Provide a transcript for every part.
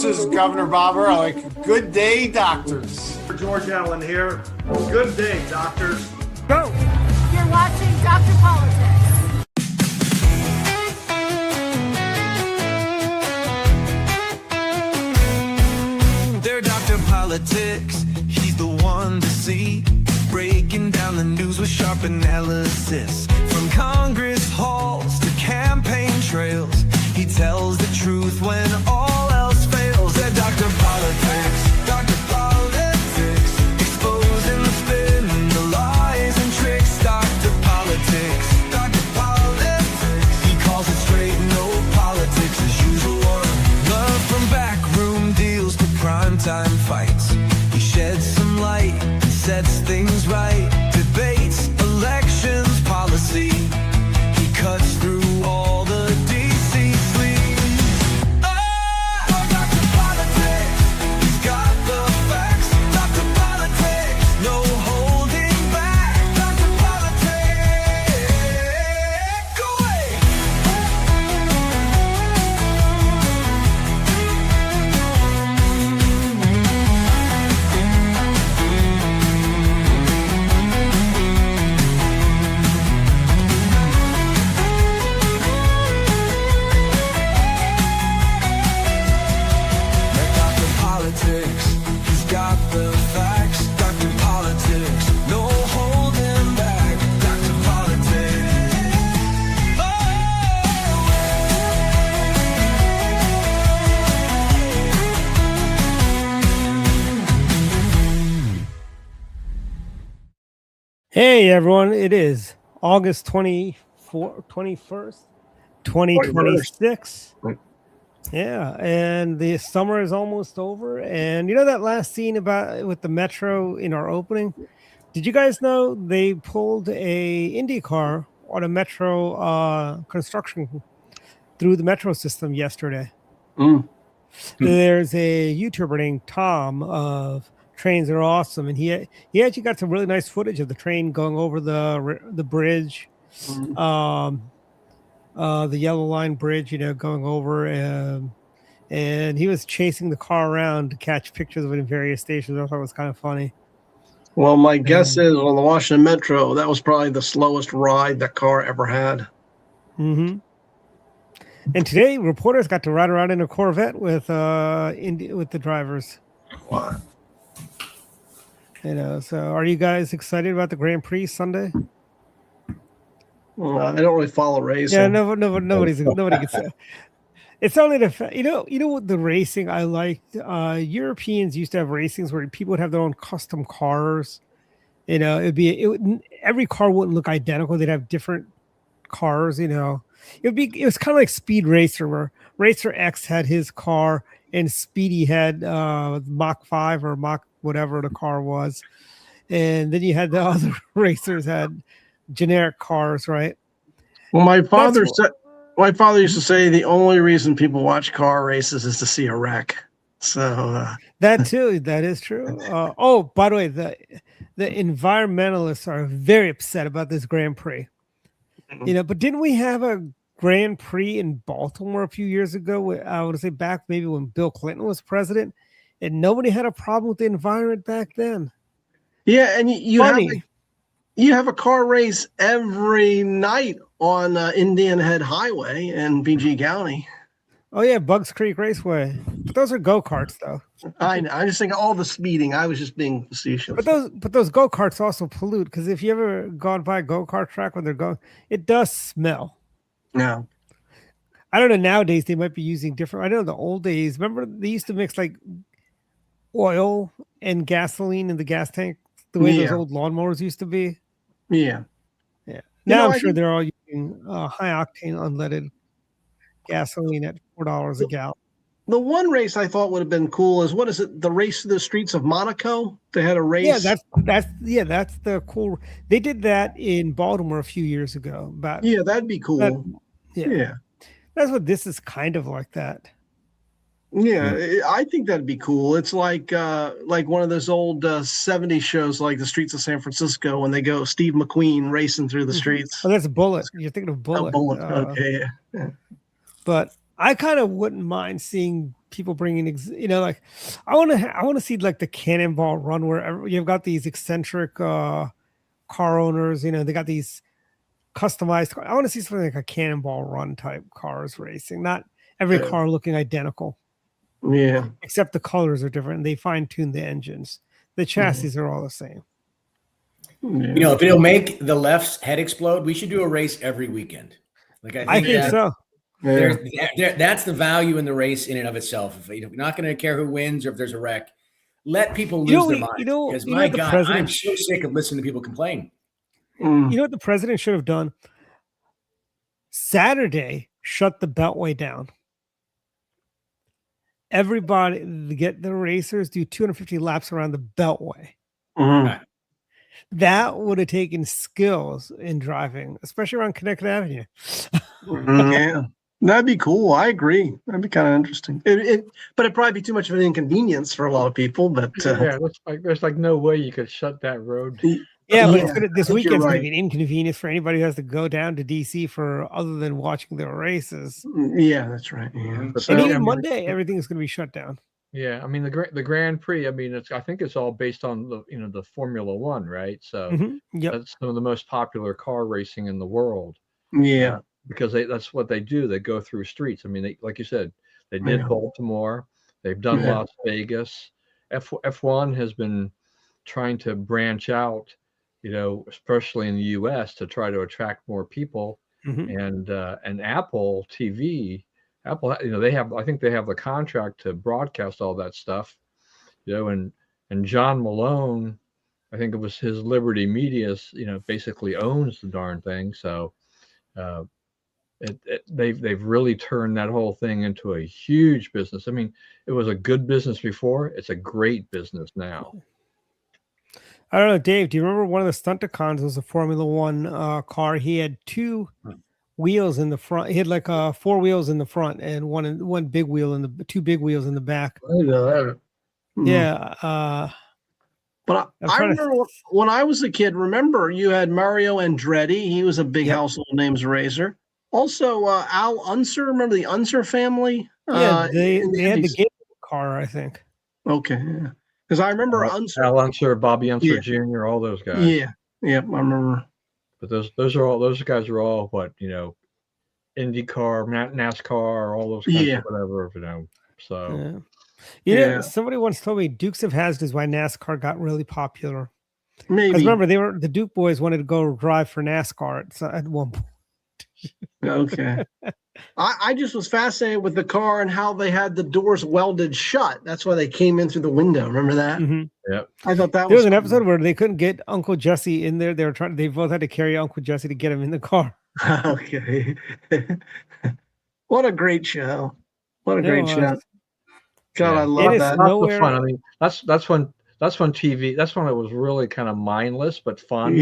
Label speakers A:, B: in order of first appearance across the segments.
A: This is Governor Bobber. I like good day, doctors.
B: George Allen here. Good day, doctors.
C: Go.
D: You're watching Dr. Politics.
E: They're Dr. Politics. He's the one to see. Breaking down the news with sharp analysis. From Congress halls to campaign trails, he tells the truth when all else fails. They're Dr. Politics, Dr. Politics, exposing the spin, the lies and tricks. Dr. Politics, Dr. Politics, he calls it straight, no politics as usual. Love from backroom deals to primetime fights. He sheds some light and sets things right. Debates, elections, policy. He cuts through all the DC sleaze. Oh, Dr. Politics, he's got the facts. Dr. Politics, no holding back. Dr. Politics, go Dr. Politics, he's got the facts. Dr. Politics, no holding back. Dr. Politics,
C: Hey everyone, it is August 21st, 2026. Yeah, and the summer is almost over. And you know that last scene about with the metro in our opening? Did you guys know they pulled a Indy car on a metro construction through the metro system yesterday? There's a YouTuber named Tom of Trains Are Awesome, and he actually got some really nice footage of the train going over the bridge, the Yellow Line bridge, going over, and he was chasing the car around to catch pictures of it in various stations. I thought it was kind of funny.
F: Well, my guess is on the Washington Metro, that was probably the slowest ride that car ever had.
C: Mm-hmm. And today, reporters got to ride around in a Corvette with the drivers.
F: Wow.
C: So are you guys excited about the Grand Prix Sunday?
F: Well, I don't really follow racing.
C: Yeah, nobody can say. It's only you know what the racing I liked. Europeans used to have racings where people would have their own custom cars. Every car wouldn't look identical. They'd have different cars. It was kind of like Speed Racer, where Racer X had his car and Speedy had Mach 5 or Mach whatever the car was, and then you had the other racers had generic cars, right?
F: Well, my father used to say the only reason people watch car races is to see a wreck. So
C: that too, that is true. By the way, the environmentalists are very upset about this Grand Prix. But didn't we have a Grand Prix in Baltimore a few years ago? I would say back maybe when Bill Clinton was president, and nobody had a problem with the environment back then.
F: Yeah, and you have a car race every night on Indian Head Highway in PG County.
C: Oh yeah, Bugs Creek Raceway. But those are go-karts though.
F: I just think all the speeding. I was just being facetious.
C: But those go-karts also pollute, because if you ever gone by a go-kart track when they're going, it does smell.
F: No.
C: I don't know, nowadays they might be using different. I know in the old days, remember they used to mix like oil and gasoline in the gas tank, the way those old lawnmowers used to be.
F: Yeah.
C: Now I'm sure they're all using high octane unleaded gasoline at $4 a gallon.
F: The one race I thought would have been cool is, what is it? The race through the streets of Monaco. They had a race.
C: Yeah, that's the cool. They did that in Baltimore a few years ago.
F: That'd be cool. Yeah.
C: That's what this is kind of like that.
F: Yeah, I think that'd be cool. It's like one of those old 70s shows, like The Streets of San Francisco, when they go Steve McQueen racing through the streets.
C: Oh, that's Bullet. You're thinking of Bullet.
F: Bullet. Okay. Yeah.
C: But I kind of wouldn't mind seeing people bringing, like I want to see like the cannonball run where you've got these eccentric car owners. They got these customized. I want to see something like a cannonball run type cars racing. Not every car looking identical.
F: Yeah.
C: Except the colors are different. They fine tune the engines. The chassis are all the same.
F: Yeah.
G: If it'll make the left's head explode, we should do a race every weekend. Like
C: I think so.
G: That's the value in the race in and of itself. If you're not going to care who wins or if there's a wreck, let people lose their minds. Because my God, I'm so sick of listening to people complain.
C: You know what the president should have done? Saturday, shut the Beltway down. Everybody get the racers do 250 laps around the Beltway.
F: Mm-hmm.
C: That would have taken skills in driving, especially around Connecticut Avenue.
F: Yeah, that'd be cool. I agree. That'd be kind of interesting. But it'd probably be too much of an inconvenience for a lot of people. But
H: there's like no way you could shut that road.
C: Yeah, but this weekend's going to be an inconvenience for anybody who has to go down to DC for other than watching their races.
F: Yeah, that's right. Yeah.
C: And even Monday, everything's going to be shut down.
H: Yeah, I mean the Grand Prix. I mean, I think it's all based on the Formula One, right? So that's some of the most popular car racing in the world.
F: Yeah,
H: because that's what they do. They go through streets. I mean, like you said, they did Baltimore. They've done Las Vegas. F1 has been trying to branch out, especially in the U.S. to try to attract more people. And Apple TV. Apple, I think they have the contract to broadcast all that stuff, and John Malone, I think it was his Liberty Media, basically owns the darn thing. So, they've really turned that whole thing into a huge business. I mean, it was a good business before. It's a great business now.
C: I don't know, Dave. Do you remember one of the Stunticons was a Formula One car? He had two wheels in the front. He had like 4 wheels in the front and one big wheel in the 2 big wheels in the back.
F: I know that.
C: Yeah.
F: But I remember when I was a kid, remember you had Mario Andretti. He was a big household names racer. Also, Al Unser. Remember the Unser family?
C: Yeah, they had the game car, I think.
F: Okay, yeah. Because I remember Unser.
H: Al Unser, Bobby Unser Jr., all those guys.
F: Yeah, I remember.
H: But those guys are all what, IndyCar, NASCAR, all those kinds of whatever, So
C: somebody once told me Dukes of Hazzard is why NASCAR got really popular.
F: Maybe.
C: Because remember, the Duke boys wanted to go drive for NASCAR at one point.
F: Okay. I just was fascinated with the car and how they had the doors welded shut. That's why they came in through the window. Remember that?
H: Yeah.
F: I thought that
C: there
F: was
C: an episode where they couldn't get Uncle Jesse in there. They both had to carry Uncle Jesse to get him in the car.
F: Okay. What a great show. What a great show. God, I love that.
H: That's fun. I mean, that's when TV. That's when it was really kind of mindless but fun.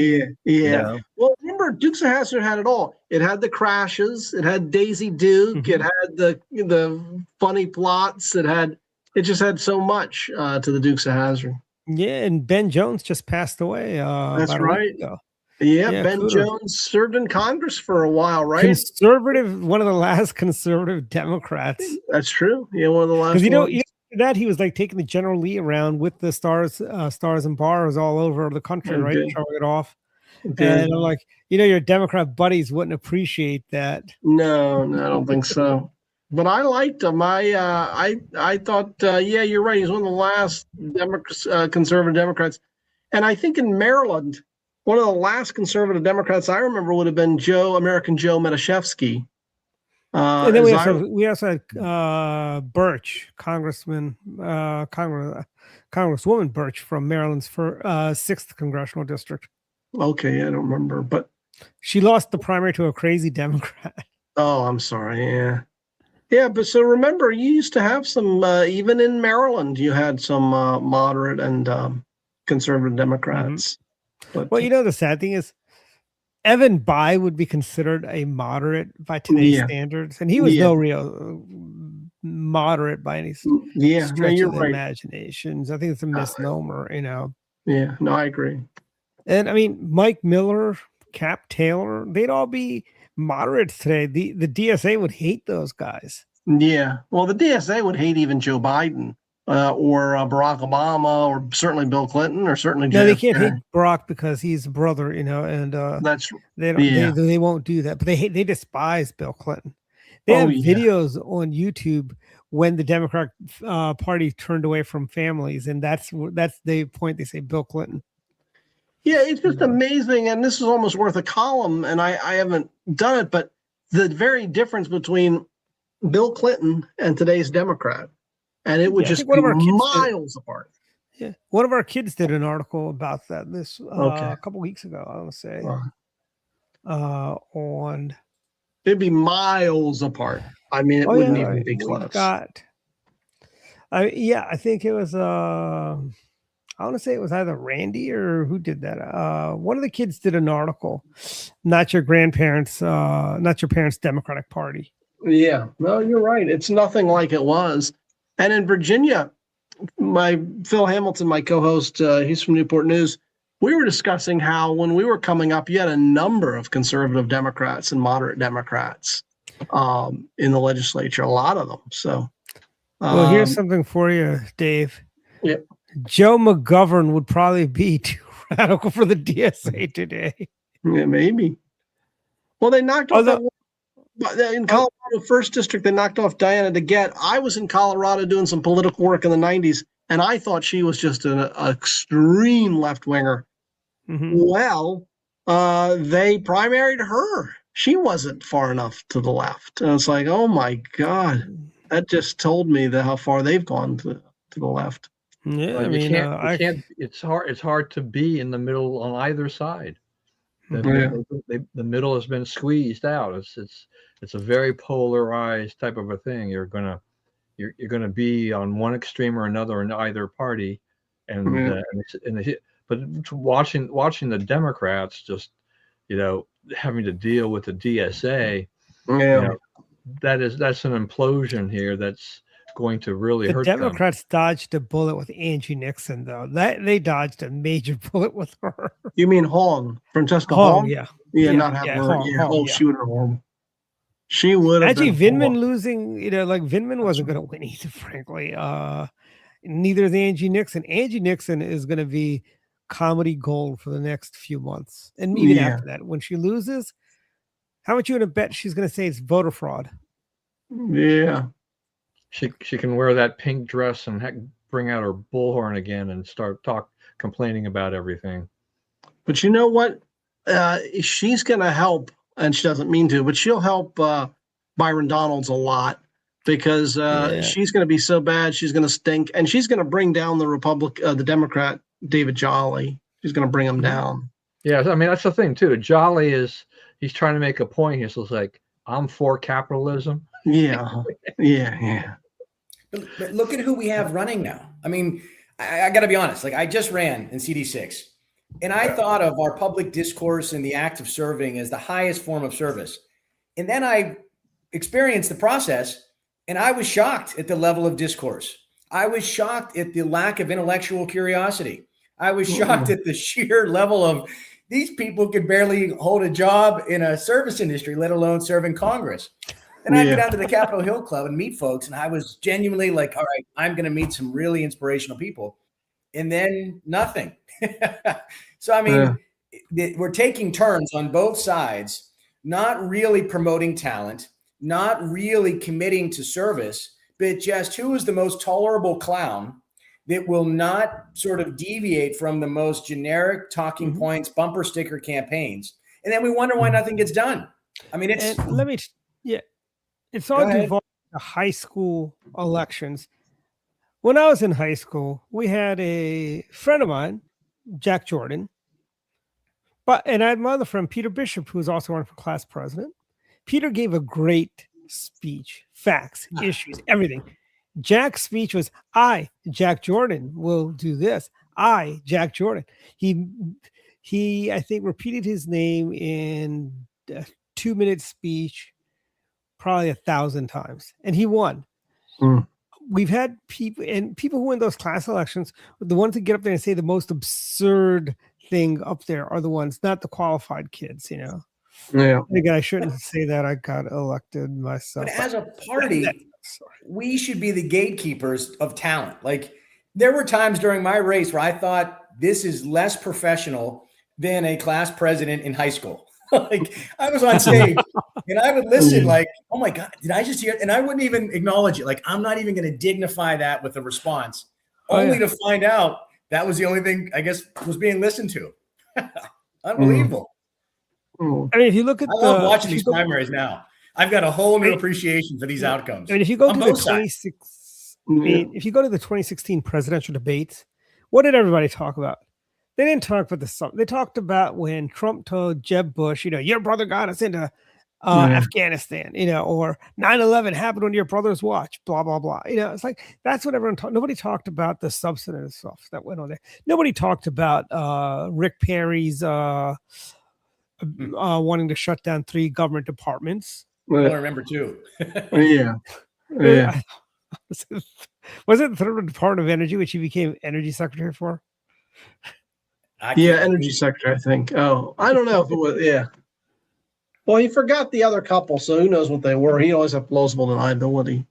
F: Yeah. Well, remember, Dukes of Hazzard had it all. It had the crashes. It had Daisy Duke. It had the funny plots. It just had so much to the Dukes of Hazzard.
C: Yeah, and Ben Jones just passed away.
F: That's right. Yeah, Ben Jones served in Congress for a while, right?
C: One of the last conservative Democrats.
F: That's true. Yeah, one of the last.
C: Because that he was like taking the General Lee around with the stars and bars all over the country, right? Showing it off. And I'm like, your Democrat buddies wouldn't appreciate that.
F: No, I don't think so. But I liked him. I thought, you're right. He's one of the last conservative Democrats. And I think in Maryland, one of the last conservative Democrats I remember would have been American Joe Metashevsky.
C: And then we also had Birch, Congresswoman Birch from Maryland's 6th congressional district.
F: Okay, I don't remember, but
C: she lost the primary to a crazy Democrat.
F: Oh, I'm sorry. Yeah. But so remember, you used to have some even in Maryland, you had some moderate and conservative Democrats. But,
C: well, the sad thing is, Evan Bayh would be considered a moderate by today's standards, and he was no real moderate by any stretch of the imaginations. I think it's a misnomer,
F: Yeah, no, I agree.
C: And I mean, Mike Miller, Cap Taylor, they'd all be moderates today. The DSA would hate those guys.
F: Yeah. Well, the DSA would hate even Joe Biden or Barack Obama or certainly Bill Clinton or certainly
C: No,
F: JFK.
C: they can't hate Barack because he's a brother, and
F: That's
C: they don't.
F: yeah.
C: They won't do that. But they despise Bill Clinton. They have videos on YouTube when the Democratic Party turned away from families, and that's the point. They say Bill Clinton.
F: Yeah, it's just amazing, and this is almost worth a column, and I haven't done it, but the very difference between Bill Clinton and today's Democrat, and it would just be miles apart.
C: Yeah, one of our kids did an article about that a couple weeks ago. I want to say on.
F: It'd be miles apart. I mean, it wouldn't even be close.
C: I think it was. I want to say it was either Randy or who did that. One of the kids did an article. Not your grandparents, not your parents' Democratic Party.
F: Yeah, no, you're right. It's nothing like it was. And in Virginia, Phil Hamilton, my co-host, he's from Newport News. We were discussing how when we were coming up, you had a number of conservative Democrats and moderate Democrats in the legislature, a lot of them. So,
C: well, here's something for you, Dave.
F: Yep.
C: Joe McGovern would probably be too radical for the DSA today.
F: Yeah, maybe. Well, they knocked off in Colorado, 1st District, they knocked off Diana DeGette. I was in Colorado doing some political work in the 90s, and I thought she was just an extreme left-winger. Mm-hmm. Well, they primaried her. She wasn't far enough to the left. And it's like, oh, my God. That just told me how far they've gone to the left.
C: Yeah,
H: well, you can't. It's hard to be in the middle on either side. The middle has been squeezed out. It's a very polarized type of a thing. You're gonna be on one extreme or another in either party, but watching the Democrats just having to deal with the DSA, that's an implosion here. That's going to really hurt them.
C: Democrats dodged a bullet with Angie Nixon, though. They dodged a major bullet with her.
F: You mean Hong, Francesca Hong?
C: Yeah,
F: not have her. She would have. She would have.
C: Actually, Vindman losing. Vindman wasn't going to win either. Frankly, neither is Angie Nixon. Angie Nixon is going to be comedy gold for the next few months, and even after that, when she loses, how much you going to bet she's going to say it's voter fraud?
F: Yeah.
H: She can wear that pink dress and bring out her bullhorn again and start complaining about everything.
F: But you know what? She's going to help, and she doesn't mean to, but she'll help Byron Donalds a lot because she's going to be so bad. She's going to stink, and she's going to bring down the Democrat David Jolly. She's going to bring him down.
H: Yeah, I mean that's the thing too. Jolly he's trying to make a point here. So it's like, I'm for capitalism.
F: Yeah.
G: But look at who we have running now. I mean, I got to be honest. I just ran in CD6, and I thought of our public discourse and the act of serving as the highest form of service. And then I experienced the process, and I was shocked at the level of discourse. I was shocked at the lack of intellectual curiosity. I was shocked at the sheer level of these people could barely hold a job in a service industry, let alone serve in Congress. And I get down to the Capitol Hill Club and meet folks, and I was genuinely like, all right, I'm going to meet some really inspirational people. And then nothing. So, I mean, we're taking turns on both sides, not really promoting talent, not really committing to service, but just who is the most tolerable clown that will not sort of deviate from the most generic talking points, bumper sticker campaigns. And then we wonder why nothing gets done. I mean, it's
C: it's all devolved to high school elections. When I was in high school, we had a friend of mine, Jack Jordan, and I had my other friend, Peter Bishop, who was also running for class president. Peter gave a great speech, facts, issues, everything. Jack's speech was, I, Jack Jordan, will do this. I, Jack Jordan. He I think, repeated his name in a 2-minute speech probably 1,000 times, and he won. We've had people who win those class elections, the ones that get up there and say the most absurd thing up there are the ones, not the qualified kids,
F: Yeah.
C: Again, I shouldn't say that. I got elected myself.
G: But as a party, we should be the gatekeepers of talent. Like there were times during my race where I thought this is less professional than a class president in high school. Like I was on stage and I would listen like, oh my God, did I just hear it? And I wouldn't even acknowledge it. Like I'm not even going to dignify that with a response, only to find out that was the only thing I guess was being listened to. Unbelievable.
C: I mean, if you look at
G: I love watching these primaries now. I've got a whole new appreciation for these outcomes.
C: I mean, if you go to the
G: if
C: you go to the 2016 presidential debates, what did everybody talk about? They didn't talk about the. They talked about when Trump told Jeb Bush, your brother got us into Afghanistan, or 9/11 happened on your brother's watch, blah, blah, blah. It's like, that's what everyone talked. Nobody talked about the substantive stuff that went on there. Nobody talked about Rick Perry's wanting to shut down 3 government departments.
G: I remember too.
F: Yeah.
C: Was it the third Department of Energy, which he became energy secretary for?
F: Energy secretary, I think. Oh, I don't know if it was. Yeah. Well, he forgot the other couple, so who knows what they were. He always had plausible deniability.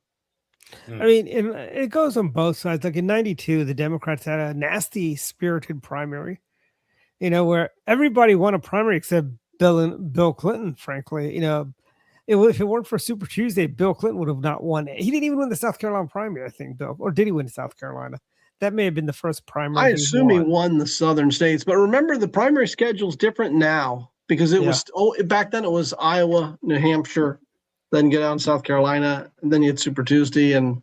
C: I mean, it goes on both sides. Like in '92, the Democrats had a nasty, spirited primary, where everybody won a primary except Bill Clinton, frankly. If it weren't for Super Tuesday, Bill Clinton would have not won. He didn't even win the South Carolina primary, I think, Bill. Or did he win South Carolina? That may have been the first primary.
F: I assume he won the southern states. But remember, the primary schedule is different now because it was back then it was Iowa, New Hampshire, then get out in South Carolina, and then you had Super Tuesday. And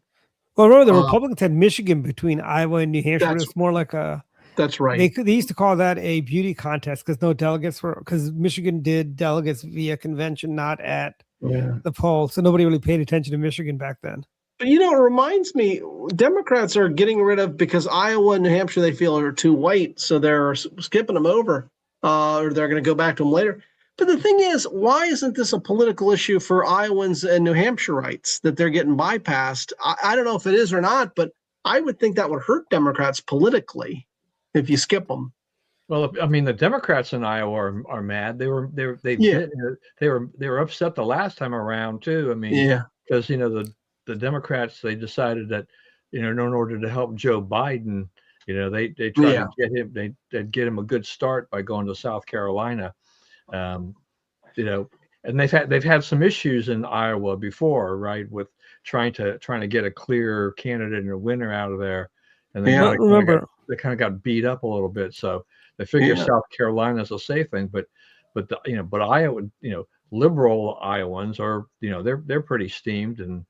C: well, remember, the Republicans had Michigan between Iowa and New Hampshire. It's more like a...
F: That's right.
C: They used to call that a beauty contest because no delegates because Michigan did delegates via convention, not at the poll. So nobody really paid attention to Michigan back then.
F: But it reminds me, Democrats are getting rid of, because Iowa and New Hampshire they feel are too white, so they're skipping them over, or they're going to go back to them later. But the thing is, why isn't this a political issue for Iowans and New Hampshireites that they're getting bypassed? I don't know if it is or not, but I would think that would hurt Democrats politically if you skip them.
H: Well, I mean, the Democrats in Iowa are mad. They were upset the last time around too. I mean, because the Democrats, they decided that in order to help Joe Biden, they tried to get him. They'd get him a good start by going to South Carolina, and they've had some issues in Iowa before, right, with trying to get a clear candidate and a winner out of there, and they kind of got beat up a little bit. So they figure South Carolina is a safe thing, but Iowa, liberal Iowans are, they're pretty steamed, and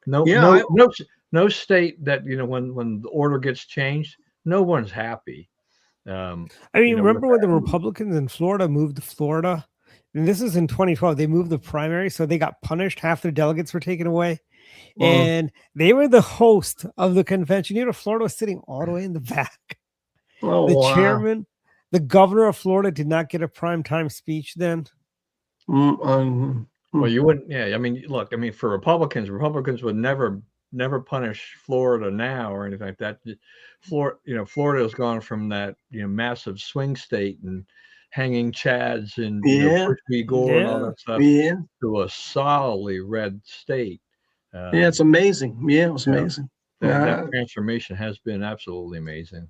H: no state that when the order gets changed, no one's happy.
C: I mean, remember when the Republicans in Florida moved to Florida, and this is in 2012. They moved the primary, so they got punished. Half their delegates were taken away. And they were the host of the convention. Florida was sitting all the way in the back. Chairman, the governor of Florida did not get a primetime speech then.
H: Well, you wouldn't. Yeah, I mean, look, for Republicans would never punish Florida now or anything like that. Florida has gone from that massive swing state and hanging chads and Bush v. Gore and all that stuff to a solidly red state.
F: It's amazing. Yeah, it was amazing.
H: That transformation has been absolutely amazing.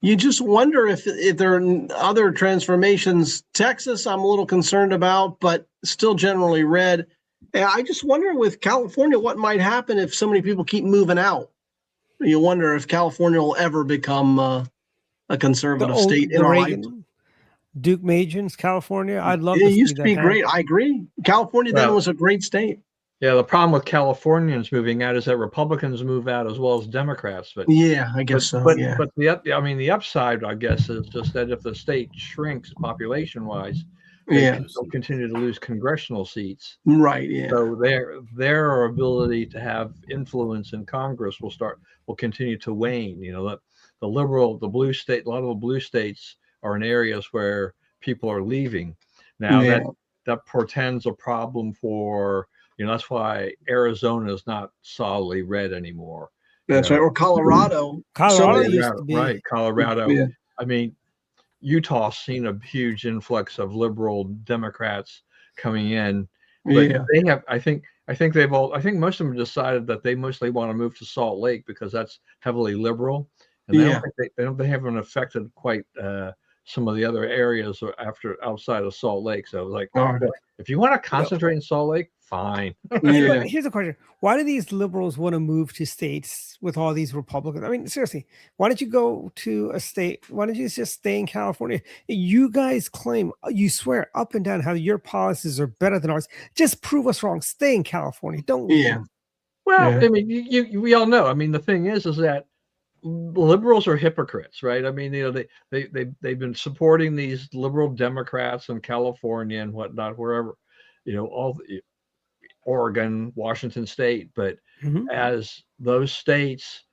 F: You just wonder if there are other transformations. Texas, I'm a little concerned about, but still generally red. And I just wonder with California, what might happen if so many people keep moving out. You wonder if California will ever become a conservative state in our life.
C: Duke Majan's California. I'd love to
F: see
C: that. It
F: used to be great. I agree. California then was a great state.
H: Yeah, the problem with Californians moving out is that Republicans move out as well as Democrats. But
F: I guess so.
H: But the upside, I guess, is just that if the state shrinks population-wise, they'll continue to lose congressional seats.
F: Right. Yeah.
H: So their ability to have influence in Congress will continue to wane. A lot of the blue states are in areas where people are leaving. Now that portends a problem for. That's why Arizona is not solidly red anymore.
F: That's right. Or Colorado.
H: Colorado. Yeah. I mean, Utah's seen a huge influx of liberal Democrats coming in, but they have. I think I think they've all. I think most of them decided that they mostly want to move to Salt Lake because that's heavily liberal, and they
F: Yeah.
H: don't think they haven't affected quite some of the other areas outside of Salt Lake. So like,
F: Oh,
H: look, if you want to concentrate in Salt Lake, fine.
F: yeah.
C: Here's a question: why do these liberals want to move to states with all these Republicans? I mean, seriously, why don't you go to a state? Why don't you just stay in California? You guys claim, you swear up and down how your policies are better than ours. Just prove us wrong. Stay in California. Don't leave.
F: Yeah.
H: Well,
F: Yeah.
H: I mean, we all know. I mean, the thing is that liberals are hypocrites, right? I mean, they've been supporting these liberal Democrats in California and whatnot, wherever, all Oregon, Washington State, but
C: Mhm.
H: as those states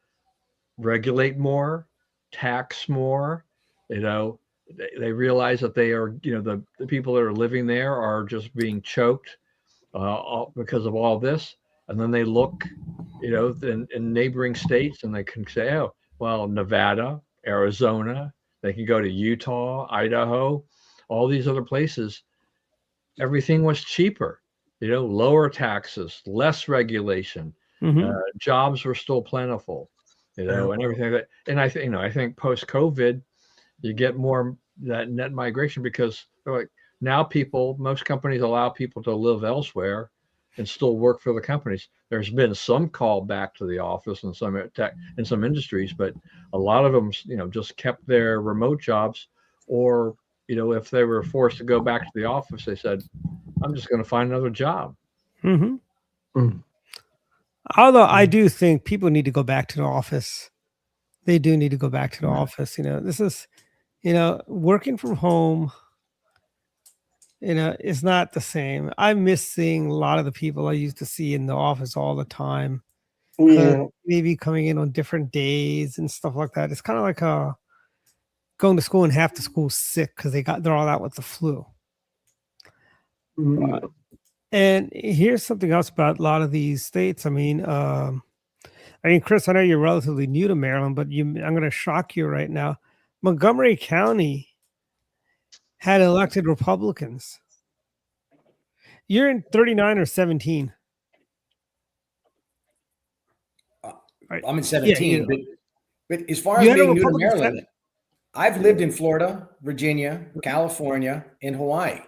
H: regulate more, tax more, they realize that they are, the people that are living there are just being choked because of all this, and then they look, in neighboring states, and they can say, oh, well, Nevada, Arizona, they can go to Utah, Idaho, all these other places. Everything was cheaper, lower taxes, less regulation,
C: Mhm.
H: jobs were still plentiful, and everything like that. And I think post COVID, you get more that net migration because they're like now most companies allow people to live elsewhere and still work for the companies. There's been some call back to the office in some industries, but a lot of them, just kept their remote jobs, or if they were forced to go back to the office, they said, I'm just going to find another job.
C: Mhm.
F: Mm.
C: Although I do think people need to go back to the office. They do need to go back to the office. This is, working from home, it's not the same. I miss seeing a lot of the people I used to see in the office all the time.
F: Yeah.
C: Maybe coming in on different days and stuff like that. It's kind of like going to school and half the school's sick because they're all out with the flu.
F: Mm.
C: And here's something else about a lot of these states. Chris, I know you're relatively new to Maryland, but I'm going to shock you right now. Montgomery County had elected Republicans. You're in 39 or 17. Right.
G: I'm in 17,
C: Yeah,
G: but as far
C: you
G: as
C: had a
G: being new to
C: Republican
G: Maryland, I've lived in Florida, Virginia, California, and Hawaii.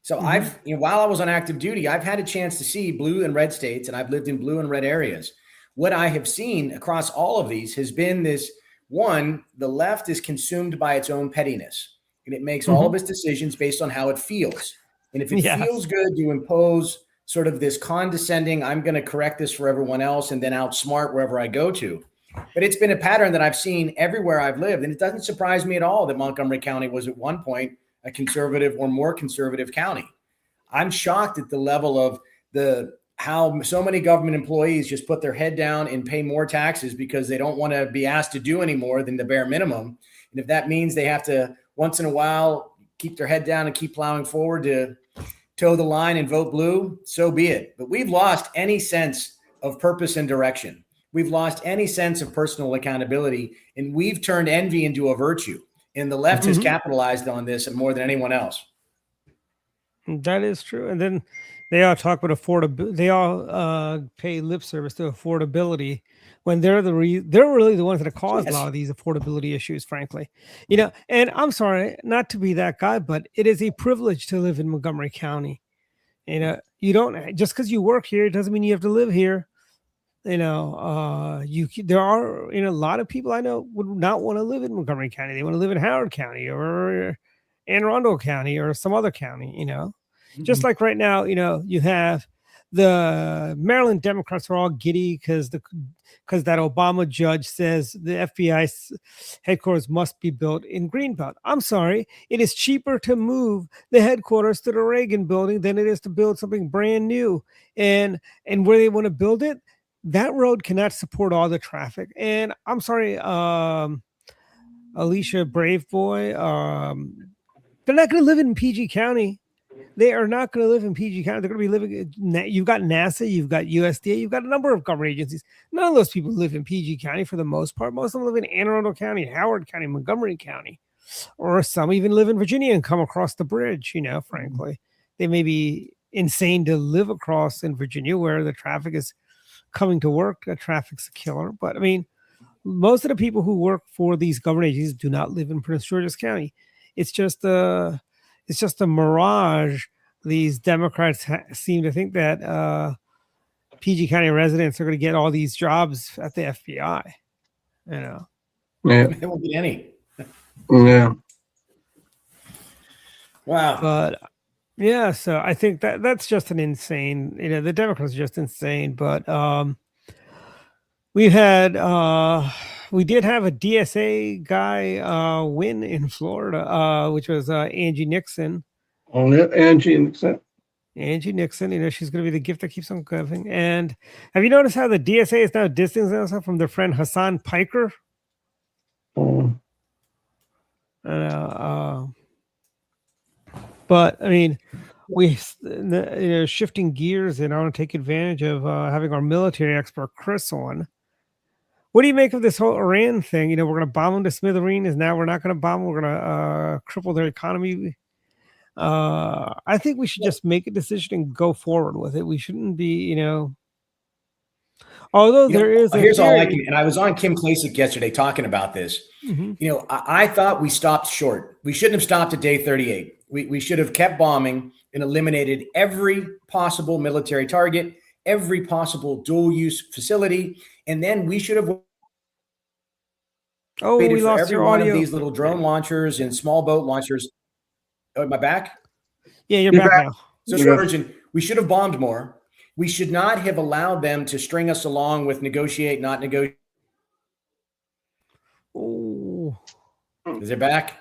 G: So while I was on active duty, I've had a chance to see blue and red states, and I've lived in blue and red areas. What I have seen across all of these has been this: one, the left is consumed by its own pettiness, and it makes all of its decisions based on how it feels. And if it
C: Yes.
G: feels good to impose sort of this condescending, I'm going to correct this for everyone else and then outsmart wherever I go to. But it's been a pattern that I've seen everywhere I've lived. And it doesn't surprise me at all that Montgomery County was at one point a conservative or more conservative county. I'm shocked at the level of how so many government employees just put their head down and pay more taxes because they don't want to be asked to do any more than the bare minimum. And if that means they have to once in a while keep their head down and keep plowing forward to toe the line and vote blue, so be it. But we've lost any sense of purpose and direction. We've lost any sense of personal accountability, and we've turned envy into a virtue. And the left has capitalized on this more than anyone else.
C: That is true. And then they all talk about affordability. They all pay lip service to affordability when they're really the ones that have caused a lot of these affordability issues, frankly. And I'm sorry not to be that guy, but it is a privilege to live in Montgomery County. You don't, just because you work here, it doesn't mean you have to live here. There are, a lot of people I know would not want to live in Montgomery County. They want to live in Howard County or Anne Arundel County or some other county, just like right now, you have the Maryland Democrats are all giddy because that Obama judge says the FBI headquarters must be built in Greenbelt. I'm sorry. It is cheaper to move the headquarters to the Reagan building than it is to build something brand new. And where they want to build it, that road cannot support all the traffic. And I'm sorry, Alicia Brave Boy, they're not going to live in PG County. They are not going to live in PG County. They're going to be living. You've got NASA, you've got USDA, you've got a number of government agencies. None of those people live in PG County for the most part. Most of them live in Anne Arundel County, Howard County, Montgomery County, or some even live in Virginia and come across the bridge. Frankly, they may be insane to live across in Virginia where the traffic is coming to work. The traffic's a killer. But I mean, most of the people who work for these government agencies do not live in Prince George's County. It's just a mirage. These Democrats seem to think that PG County residents are going to get all these jobs at the FBI. You know,
F: Yeah.
G: They won't get any.
F: Yeah.
G: Wow.
C: but yeah, so I think that's just an insane. You know, the Democrats are just insane. But we did have a DSA guy win in Florida, which was Angie Nixon.
F: Oh, yeah. Angie Nixon.
C: Angie Nixon, you know, she's going to be the gift that keeps on giving. And have you noticed how the DSA is now distancing themselves from their friend Hassan Piker?
F: Oh.
C: But I mean, shifting gears, and I want to take advantage of having our military expert Chris on. What do you make of this whole Iran thing? You know, we're going to bomb them to smithereens. Now we're not going to bomb them. We're going to cripple their economy. I think we should just make a decision and go forward with it. We shouldn't be, you know. Although
G: here's all I can. And I was on Kim Klacik yesterday talking about this.
C: Mm-hmm.
G: You know, I thought we stopped short. We shouldn't have stopped at day 38. We should have kept bombing and eliminated every possible military target, every possible dual-use facility, and then we should have waited
C: we
G: for
C: lost
G: every
C: your
G: one
C: audio.
G: of these little drone launchers and small boat launchers. Oh, am I back?
C: Yeah, you're back now.
G: So, Surgeon, we should have bombed more. We should not have allowed them to string us along with negotiate, not negotiate.
C: Oh,
G: Is it back?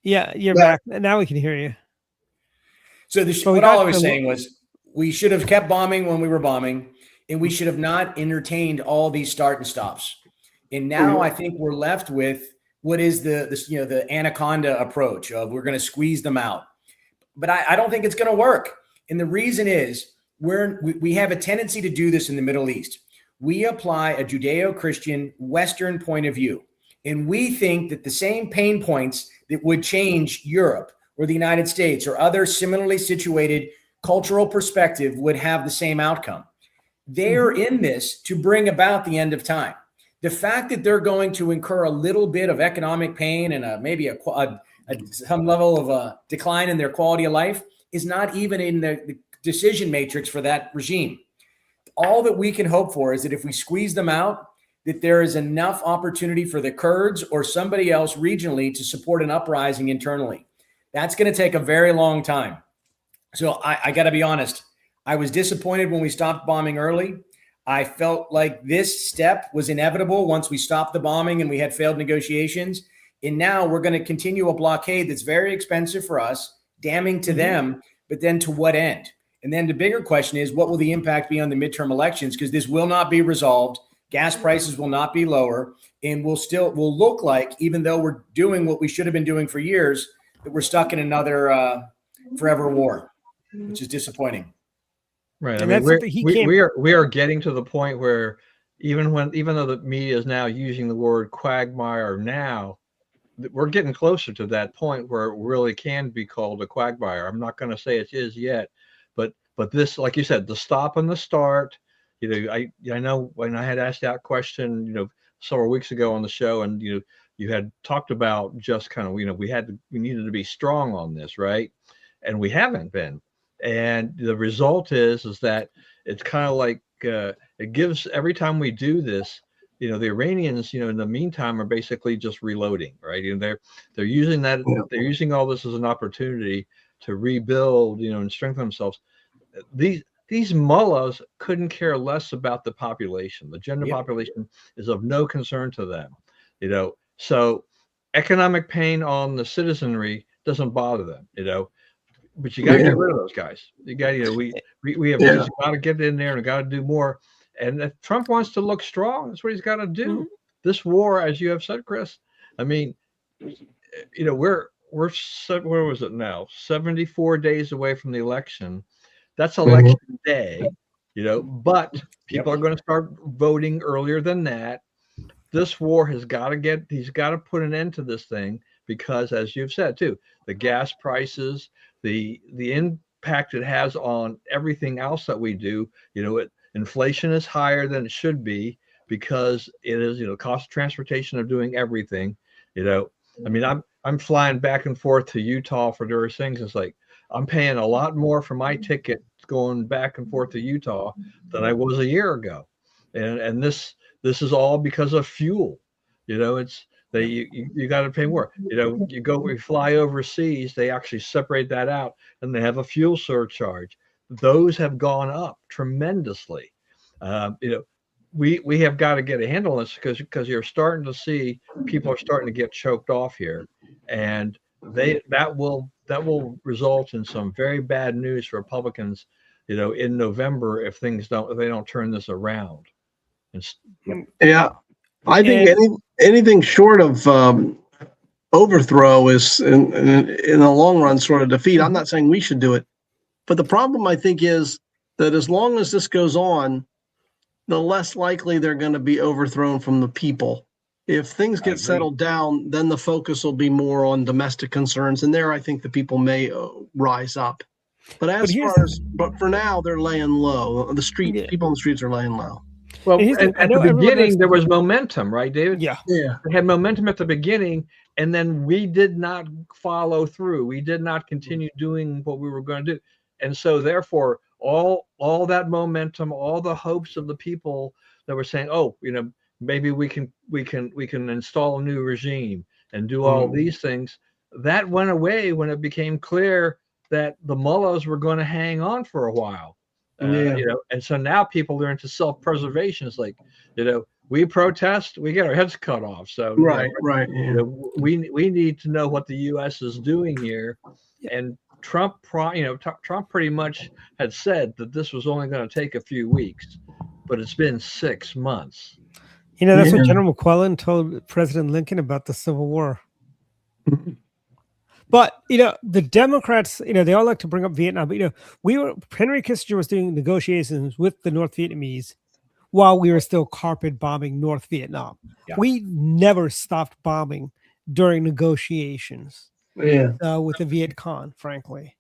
C: yeah, you're back. Now we can hear you.
G: So what all I was saying was we should have kept bombing when we were bombing, and we should have not entertained all these start and stops. And now I think we're left with what is the anaconda approach of we're going to squeeze them out. But I don't think it's going to work. And the reason is we have a tendency to do this in the Middle East. We apply a Judeo-Christian Western point of view. And we think that the same pain points that would change Europe or the United States or other similarly situated cultural perspective would have the same outcome. They're in this to bring about the end of time. The fact that they're going to incur a little bit of economic pain and maybe some level of a decline in their quality of life is not even in the decision matrix for that regime. All that we can hope for is that if we squeeze them out, that there is enough opportunity for the Kurds or somebody else regionally to support an uprising internally. That's going to take a very long time. So I got to be honest. I was disappointed when we stopped bombing early. I felt like this step was inevitable once we stopped the bombing and we had failed negotiations. And now we're going to continue a blockade that's very expensive for us, damning to them, but then to what end? And then the bigger question is, what will the impact be on the midterm elections? Because this will not be resolved. Gas prices will not be lower, and we'll look like, even though we're doing what we should have been doing for years, that we're stuck in another forever war, which is disappointing.
H: Right.
C: And
H: I mean, we are getting to the point where even though the media is now using the word quagmire now, we're getting closer to that point where it really can be called a quagmire. I'm not going to say it is yet, but this, like you said, the stop and the start. You know, I know when I had asked that question, you know, several weeks ago on the show, and you had talked about just kind of, we needed to be strong on this, right? And we haven't been. And the result is that it's kind of like it gives, every time we do this, the Iranians, in the meantime, are basically just reloading, right? And they're using that, they're using all this as an opportunity to rebuild, and strengthen themselves. These mullahs couldn't care less about the population. The general population is of no concern to them, So economic pain on the citizenry doesn't bother them, But you got to get rid of those guys. You got, we have just got to get in there and got to do more. And if Trump wants to look strong, that's what he's got to do. This war, as you have said, Chris, I mean, we're where was it now? 74 days away from the election. That's election day, but people are going to start voting earlier than that. This war he's got to put an end to this thing, because as you've said too, the gas prices, the impact it has on everything else that we do. Inflation is higher than it should be because it is, cost of transportation of doing everything. I mean, I'm flying back and forth to Utah for various things. It's like I'm paying a lot more for my ticket going back and forth to Utah than I was a year ago, and this is all because of fuel. It's you got to pay more. We fly overseas, they actually separate that out, and they have a fuel surcharge. Those have gone up tremendously. We have got to get a handle on this because you're starting to see people are starting to get choked off here, and that will result in some very bad news for Republicans, in November if they don't turn this around.
F: Yeah, I think anything short of overthrow is in the long run sort of defeat. I'm not saying we should do it, but the problem I think is that as long as this goes on, the less likely they're going to be overthrown from the people. If things get settled down, then the focus will be more on domestic concerns, and there I think the people may rise up. But but for now, they're laying low. People on the streets are laying low.
H: Well, at the beginning, there was momentum, right, David?
C: Yeah.
H: They had momentum at the beginning, and then we did not follow through. We did not continue doing what we were going to do. And so, therefore, all that momentum, all the hopes of the people that were saying, oh, maybe we can install a new regime and do all these things, that went away when it became clear that the mullahs were going to hang on for a while. And so now people are into self-preservation. It's like, we protest, we get our heads cut off. So we need to know what the U.S. is doing here. And Trump pretty much had said that this was only going to take a few weeks, but it's been 6 months.
C: That's what General McClellan told President Lincoln about the Civil War. But, the Democrats, they all like to bring up Vietnam. But, Henry Kissinger was doing negotiations with the North Vietnamese while we were still carpet bombing North Vietnam. Yeah. We never stopped bombing during negotiations with the Viet Cong, frankly.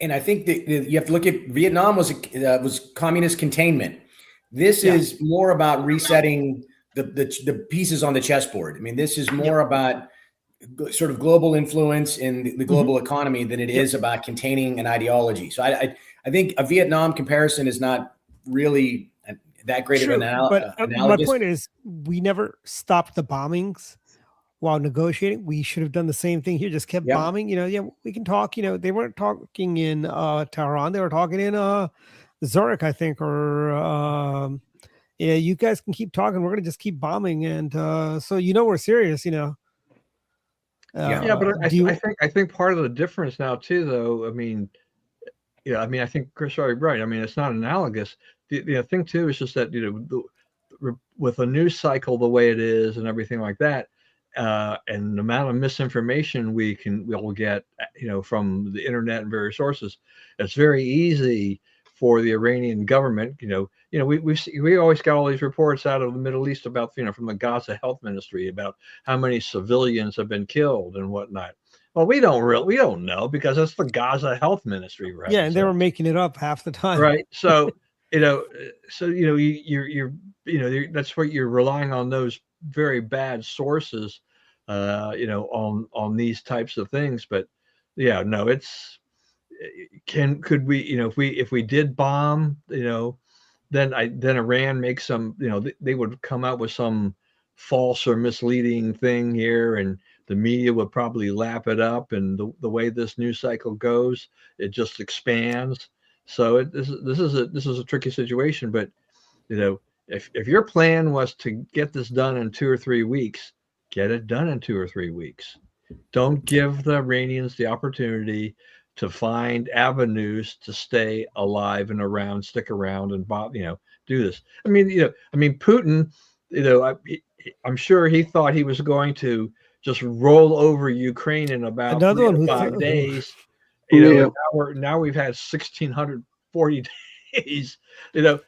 G: And I think that you have to look at Vietnam was communist containment. This is more about resetting the pieces on the chessboard. I mean, this is more about sort of global influence in the global economy than it is about containing an ideology. So I think a Vietnam comparison is not really that great of an analogy.
C: But my point is, we never stopped the bombings while negotiating. We should have done the same thing here, just kept bombing. We can talk. They weren't talking in Tehran. They were talking in Zurich, I think, or you guys can keep talking. We're going to just keep bombing. And so, we're serious,
H: but I think part of the difference now too, though, I think Chris is right. I mean, it's not analogous. The thing too is just that with the news cycle the way it is and everything like that, and the amount of misinformation we'll get, from the internet and various sources, it's very easy for the Iranian government. We always got all these reports out of the Middle East about, from the Gaza Health Ministry about how many civilians have been killed and whatnot. Well, we don't know because it's the Gaza Health Ministry, right?
C: Yeah, and they were making it up half the time,
H: right? So you're that's what you're relying on, those very bad sources, on these types of things. But could we, if we did bomb, then Iran makes some, they would come out with some false or misleading thing here, and the media would probably lap it up. And the way this news cycle goes, it just expands. So this is a tricky situation. But if your plan was to get this done in 2 or 3 weeks, get it done in 2 or 3 weeks. Don't give the Iranians the opportunity to find avenues to stay alive and around, stick around, and do this. I mean, Putin, I'm sure he thought he was going to just roll over Ukraine in about 3 to 5 days. Now we've had 1,640 days. And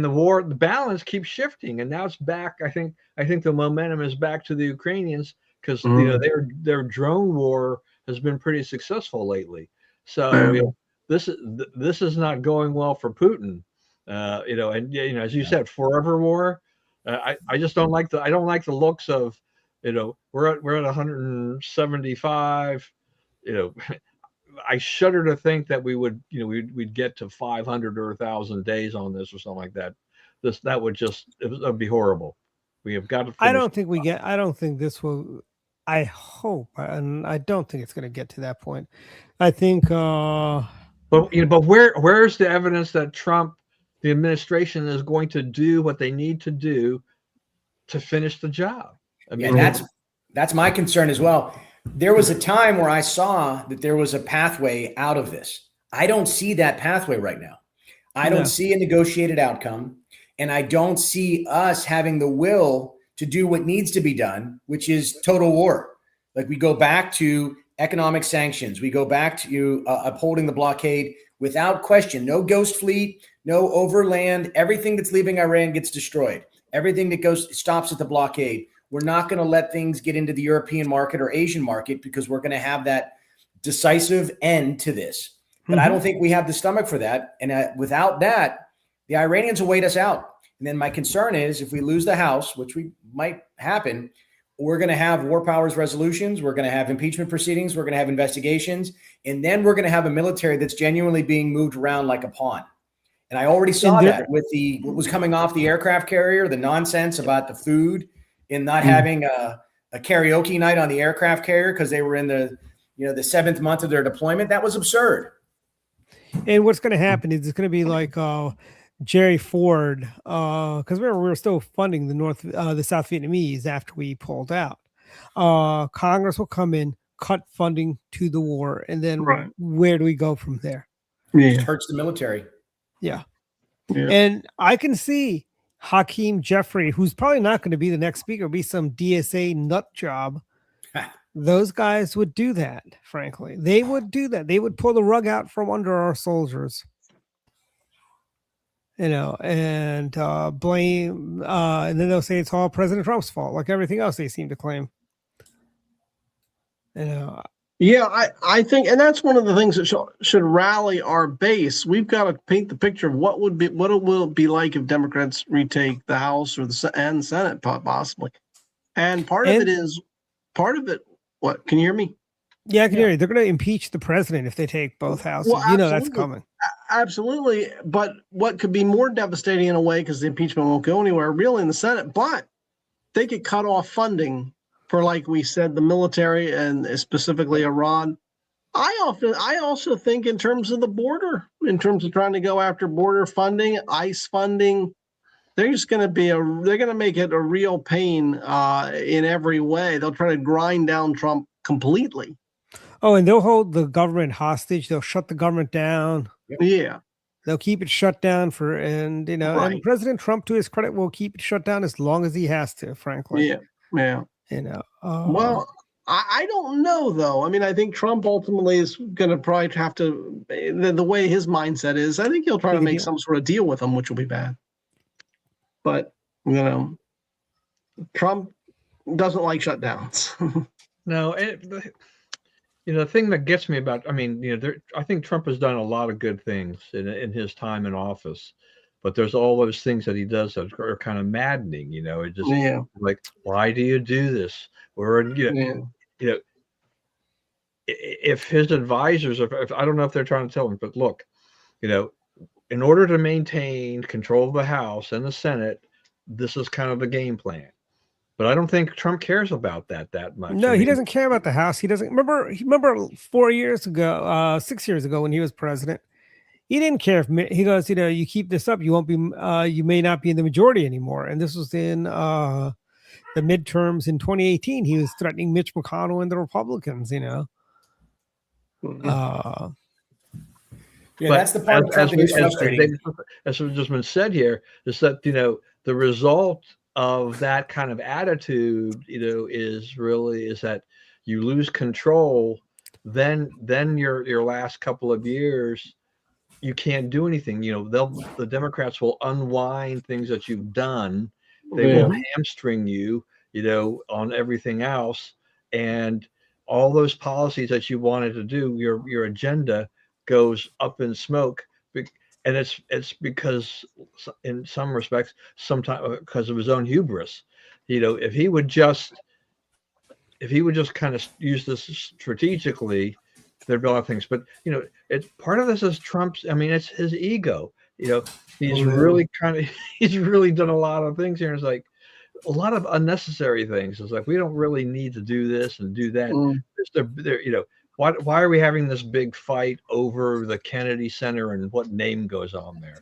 H: the war, the balance keeps shifting, and now it's back. I think the momentum is back to the Ukrainians because their drone war has been pretty successful lately. So this is not going well for Putin. And as you said, forever war. I just don't like I don't like the looks of, we're at 175. I shudder to think that we would, we'd get to 500 or 1,000 days on this or something like that. That would be horrible. We have got to.
C: I don't think I don't think this will. I hope, and I don't think it's going to get to that point. I think.
H: But where's the evidence that Trump, the administration, is going to do what they need to do to finish the job? I mean,
G: that's my concern as well. There was a time where I saw that there was a pathway out of this. I don't see that pathway right now. I don't see a negotiated outcome, and I don't see us having the will to do what needs to be done, which is total war. Like, we go back to economic sanctions. We go back to upholding the blockade without question. No ghost fleet, no overland. Everything that's leaving Iran gets destroyed. Everything that stops at the blockade. We're not going to let things get into the European market or Asian market, because we're going to have that decisive end to this. But I don't think we have the stomach for that. And without that, the Iranians will wait us out. And then my concern is, if we lose the House, which might happen, we're going to have war powers resolutions. We're going to have impeachment proceedings. We're going to have investigations. And then we're going to have a military that's genuinely being moved around like a pawn. And I already saw that with what was coming off the aircraft carrier, the nonsense about the food and not having a karaoke night on the aircraft carrier because they were in the 7th month of their deployment. That was absurd.
C: And what's going to happen is it's going to be like Jerry Ford, because remember, we were still funding the South Vietnamese after we pulled out. Congress will come in, cut funding to the war, and then where do we go from there?
G: It hurts the military.
C: Yeah. And I can see Hakeem Jeffrey, who's probably not going to be the next speaker, be some DSA nut job. Those guys would do that, frankly. They would do that. They would pull the rug out from under our soldiers. And blame, and then they'll say it's all President Trump's fault, like everything else they seem to claim.
F: Yeah, I think, and that's one of the things that should rally our base. We've got to paint the picture of what it will be like if Democrats retake the House or the Senate, possibly. And part of it. What? Can you hear me?
C: Yeah, I can hear you. They're going to impeach the president if they take both houses. Well, that's coming.
F: Absolutely. But what could be more devastating in a way, because the impeachment won't go anywhere really in the Senate, but they could cut off funding for, like we said, the military and specifically Iran. I also think in terms of the border, in terms of trying to go after border funding, ICE funding, they're going to make it a real pain in every way. They'll try to grind down Trump completely.
C: Oh, and they'll hold the government hostage. They'll shut the government down.
F: Yeah.
C: They'll keep it shut down and President Trump, to his credit, will keep it shut down as long as he has to, frankly.
F: Yeah. Well, I don't know, though. I mean, I think Trump ultimately is going to probably have to, the way his mindset is, I think he'll try to make some sort of deal with them, which will be bad. But, Trump doesn't like shutdowns.
H: No, the thing that gets me about, I think Trump has done a lot of good things in his time in office, but there's all those things that he does that are kind of maddening. It just like, why do you do this? Or if his advisors, if I don't know if they're trying to tell him, but look, in order to maintain control of the House and the Senate, this is kind of the game plan. But I don't think Trump cares about that much.
C: No, he doesn't care about the House. He doesn't remember 4 years ago, 6 years ago when he was president. He didn't care if he goes, you keep this up, you won't be, you may not be in the majority anymore. And this was in the midterms in 2018. He was threatening Mitch McConnell and the Republicans.
G: That's the part of Trump that is frustrating.
H: As has just been said here, is that the result of that kind of attitude, is that you lose control. Then your last couple of years, you can't do anything. The Democrats will unwind things that you've done. They will hamstring you, on everything else. And all those policies that you wanted to do, your agenda goes up in smoke. And it's because in some respects, sometimes because of his own hubris. If he would just kind of use this strategically, there'd be a lot of things. But it's part of this is Trump's. I mean, it's his ego. He's really he's really done a lot of things here. It's like a lot of unnecessary things. It's like we don't really need to do this and do that. Why are we having this big fight over the Kennedy Center and what name goes on there?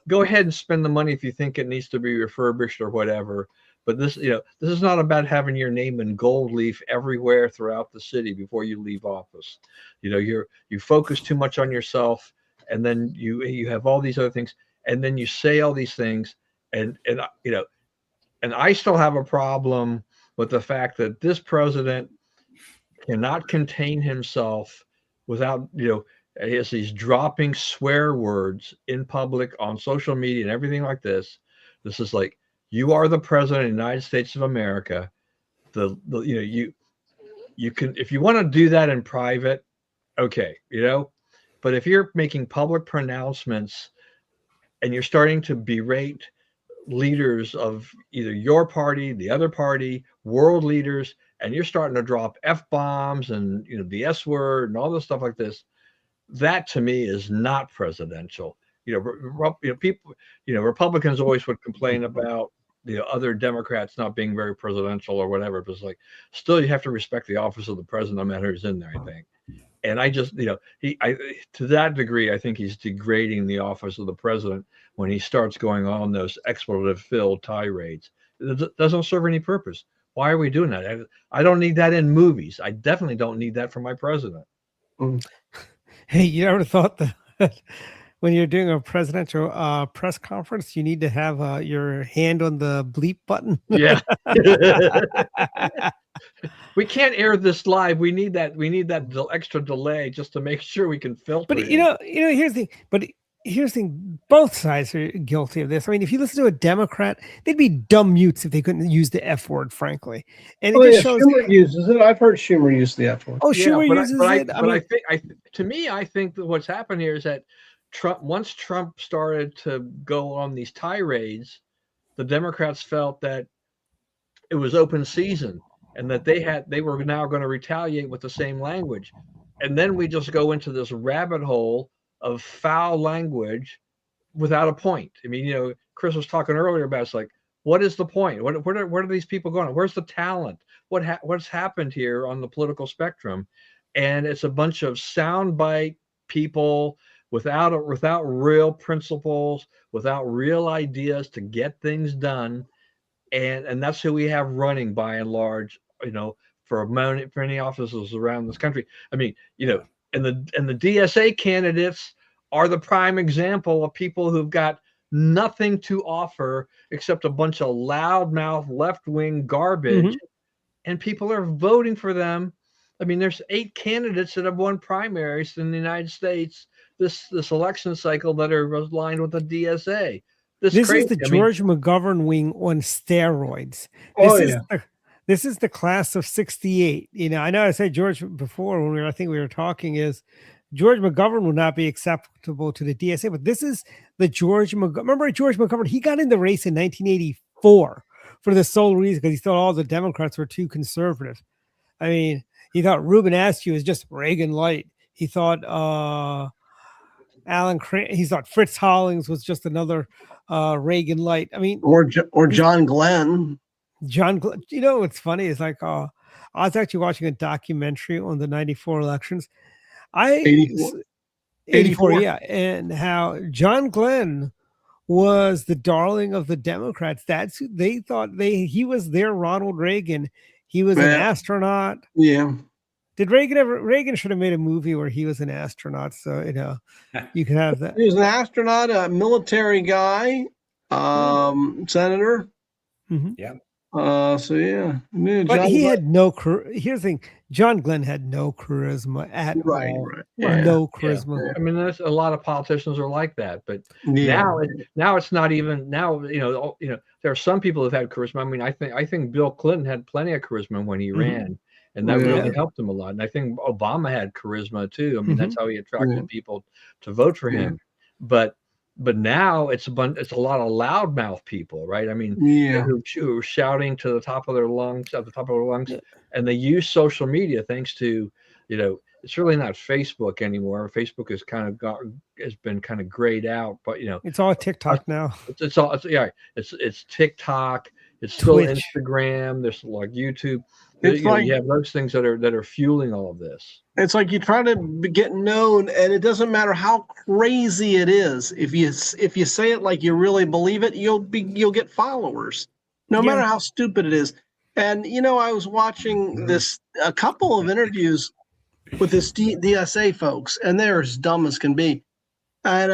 H: Go ahead and spend the money if you think it needs to be refurbished or whatever. But this is not about having your name in gold leaf everywhere throughout the city before you leave office. You focus too much on yourself, and then you have all these other things, and then you say all these things, and I still have a problem with the fact that this president cannot contain himself without as he's dropping swear words in public on social media and everything like this. This is like, you are the president of the United States of America. You can, if you want to do that in private, okay, but if you're making public pronouncements and you're starting to berate leaders of either your party, the other party, world leaders, and you're starting to drop F-bombs and the S word and all this stuff like this, that to me is not presidential. People, Republicans always would complain about other Democrats not being very presidential or whatever, but it's like, still you have to respect the office of the president no matter who's in there, I think. And I just, to that degree, I think he's degrading the office of the president when he starts going on those expletive-filled tirades. It doesn't serve any purpose. Why are we doing that? I don't need that in movies. I definitely don't need that for my president.
C: Hey, you ever thought that when you're doing a presidential press conference, you need to have your hand on the bleep button?
H: Yeah. We can't air this live. We need that extra delay just to make sure we can filter.
C: But here's the thing. Here's the thing. Both sides are guilty of this. I mean, if you listen to a Democrat, they'd be dumb mutes if they couldn't use the F word, frankly. And it just shows.
F: Schumer uses it. I've heard Schumer use the F word.
C: Oh, Schumer uses it.
H: I think that what's happened here is that once Trump started to go on these tirades, the Democrats felt that it was open season and that they were now going to retaliate with the same language. And then we just go into this rabbit hole of foul language without a point. I mean, Chris was talking earlier about, it's like, what is the point? Where are these people going? Where's the talent? What's happened here on the political spectrum? And it's a bunch of soundbite people without real principles, without real ideas to get things done. And that's who we have running by and large, for many offices around this country. I mean, and the DSA candidates are the prime example of people who've got nothing to offer except a bunch of loudmouth left-wing garbage, and people are voting for them. I mean, there's 8 candidates that have won primaries in the United States this election cycle that are aligned with the DSA. This is the
C: George McGovern wing on steroids. This is the class of 68. I know I said George before when I think we were talking, is George McGovern will not be acceptable to the DSA, but this is the George McGovern. Remember George McGovern? He got in the race in 1984 for the sole reason because he thought all the Democrats were too conservative. I mean, he thought Ruben Askew was just Reagan light. He thought he thought Fritz Hollings was just another Reagan light. I mean,
F: or John Glenn.
C: What's funny is like I was actually watching a documentary on the 94 elections. 84, yeah, and how John Glenn was the darling of the Democrats. That's who they thought he was their Ronald Reagan. He was an astronaut.
F: Yeah.
C: Did Reagan should have made a movie where he was an astronaut, so you could have that.
F: He was an astronaut, a military guy, senator.
C: Mm-hmm.
G: Yeah.
F: So yeah, yeah,
C: But
F: John
C: he
F: Glenn-
C: had no. Here's the thing: John Glenn had no charisma at
F: right,
C: all.
F: right, yeah,
C: No
H: Yeah.
C: charisma.
H: I mean, there's a lot of politicians are like that, but
F: yeah,
H: now it's not even now. There are some people who've had charisma. I mean, I think Bill Clinton had plenty of charisma when he ran, and that
F: Yeah.
H: really helped him a lot. And I think Obama had charisma too. I mean, that's how he attracted people to vote for him. But now it's a lot of loudmouth people, right? I mean,
F: yeah,
H: who are shouting to the top of their lungs, at the top of their lungs, and they use social media thanks to, it's really not Facebook anymore. Facebook has been kind of grayed out, but
C: It's all TikTok now.
H: it's all it's TikTok, it's still
C: Twitch.
H: Instagram, there's like YouTube.
F: It's like
H: you have those things that are fueling all of this.
F: it's like you try to get known, and it doesn't matter how crazy it is. If you say it like you really believe it, you'll get followers, no matter how stupid it is. And I was watching a couple of interviews with this DSA folks, and they're as dumb as can be. And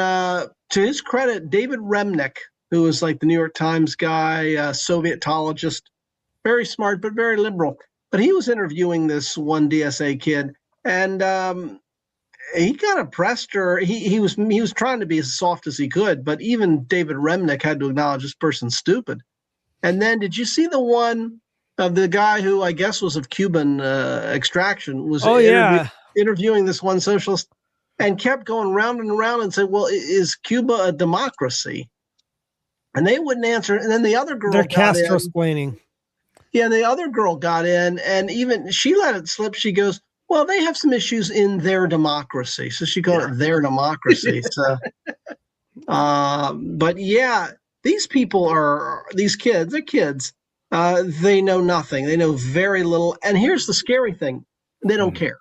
F: to his credit, David Remnick, who was like the New York Times guy, Sovietologist, very smart but very liberal. But he was interviewing this one DSA kid, and he kind of pressed her. He was trying to be as soft as he could, but even David Remnick had to acknowledge this person's stupid. And then, did you see the one of the guy who I guess was of Cuban extraction? Was interviewing this one socialist, and kept going round and around and said, "Well, is Cuba a democracy?" And they wouldn't answer. And then the other girl,
C: they're Castro-splaining.
F: Yeah, the other girl got in, and even she let it slip. She goes, "Well, they have some issues in their democracy," so she called it their democracy. So, but yeah, these kids. They're kids. They know nothing. They know very little. And here's the scary thing: they don't care.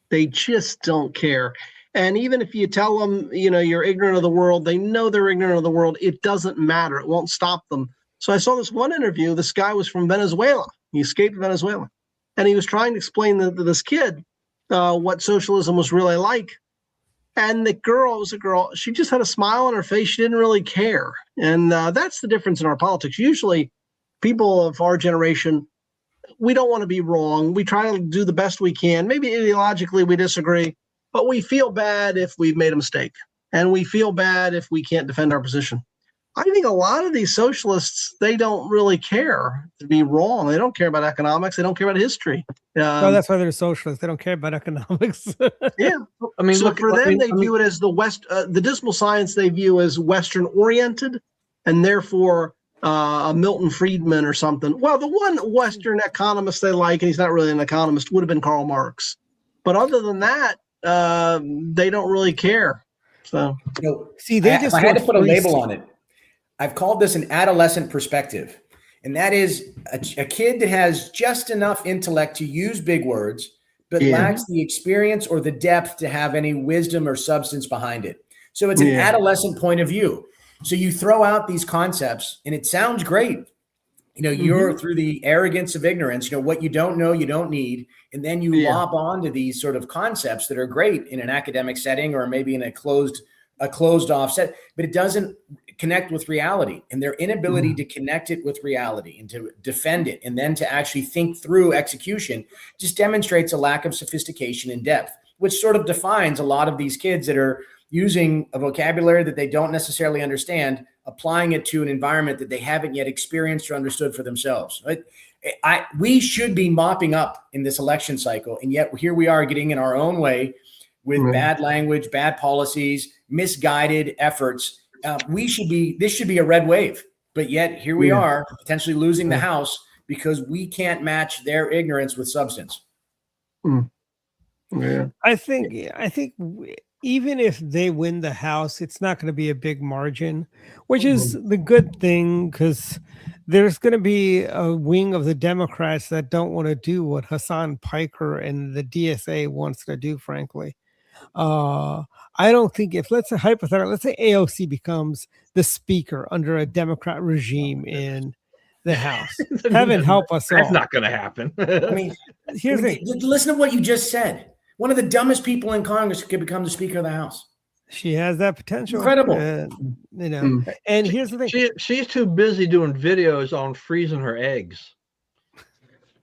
F: They just don't care. And even if you tell them, you're ignorant of the world, they know they're ignorant of the world. It doesn't matter. It won't stop them. So I saw this one interview. This guy was from Venezuela. He escaped Venezuela. And he was trying to explain to this kid what socialism was really like. And the girl was a girl. She just had a smile on her face. She didn't really care. And that's the difference in our politics. Usually people of our generation, we don't want to be wrong. We try to do the best we can. Maybe ideologically we disagree, but we feel bad if we've made a mistake. And we feel bad if we can't defend our position. I think a lot of these socialists, they don't really care to be wrong. They don't care about economics. They don't care about history.
C: No, that's why they're socialists. They don't care about economics.
F: Yeah.
H: I mean,
F: so for them, they view it as the dismal science they view as Western oriented, and therefore a Milton Friedman or something. Well, the one Western economist they like, and he's not really an economist, would have been Karl Marx. But other than that, they don't really care. So,
C: see, they
G: if I had to put a label on it, I've called this an adolescent perspective. And that is a kid that has just enough intellect to use big words, but lacks the experience or the depth to have any wisdom or substance behind it. So it's an adolescent point of view. So you throw out these concepts and it sounds great. You're through the arrogance of ignorance, what you don't know, you don't need. And then you lob onto these sort of concepts that are great in an academic setting or maybe in a closed off set, but it doesn't connect with reality. And their inability to connect it with reality and to defend it and then to actually think through execution just demonstrates a lack of sophistication and depth, which sort of defines a lot of these kids that are using a vocabulary that they don't necessarily understand, applying it to an environment that they haven't yet experienced or understood for themselves. We should be mopping up in this election cycle, and yet here we are getting in our own way with bad language, bad policies, misguided efforts. This should be a red wave, but yet here we are potentially losing the House because we can't match their ignorance with substance.
C: Yeah, I think even if they win the House, it's not going to be a big margin, which is the good thing, because there's going to be a wing of the Democrats that don't want to do what Hassan Piker and the DSA wants to do, frankly. I don't think let's say AOC becomes the speaker under a Democrat regime in the House. Heaven help us all.
H: That's not going to happen.
G: I mean, listen to what you just said. One of the dumbest people in Congress could become the Speaker of the House.
C: She has that potential.
G: Incredible.
C: You know, and here's the thing.
H: She's too busy doing videos on freezing her eggs.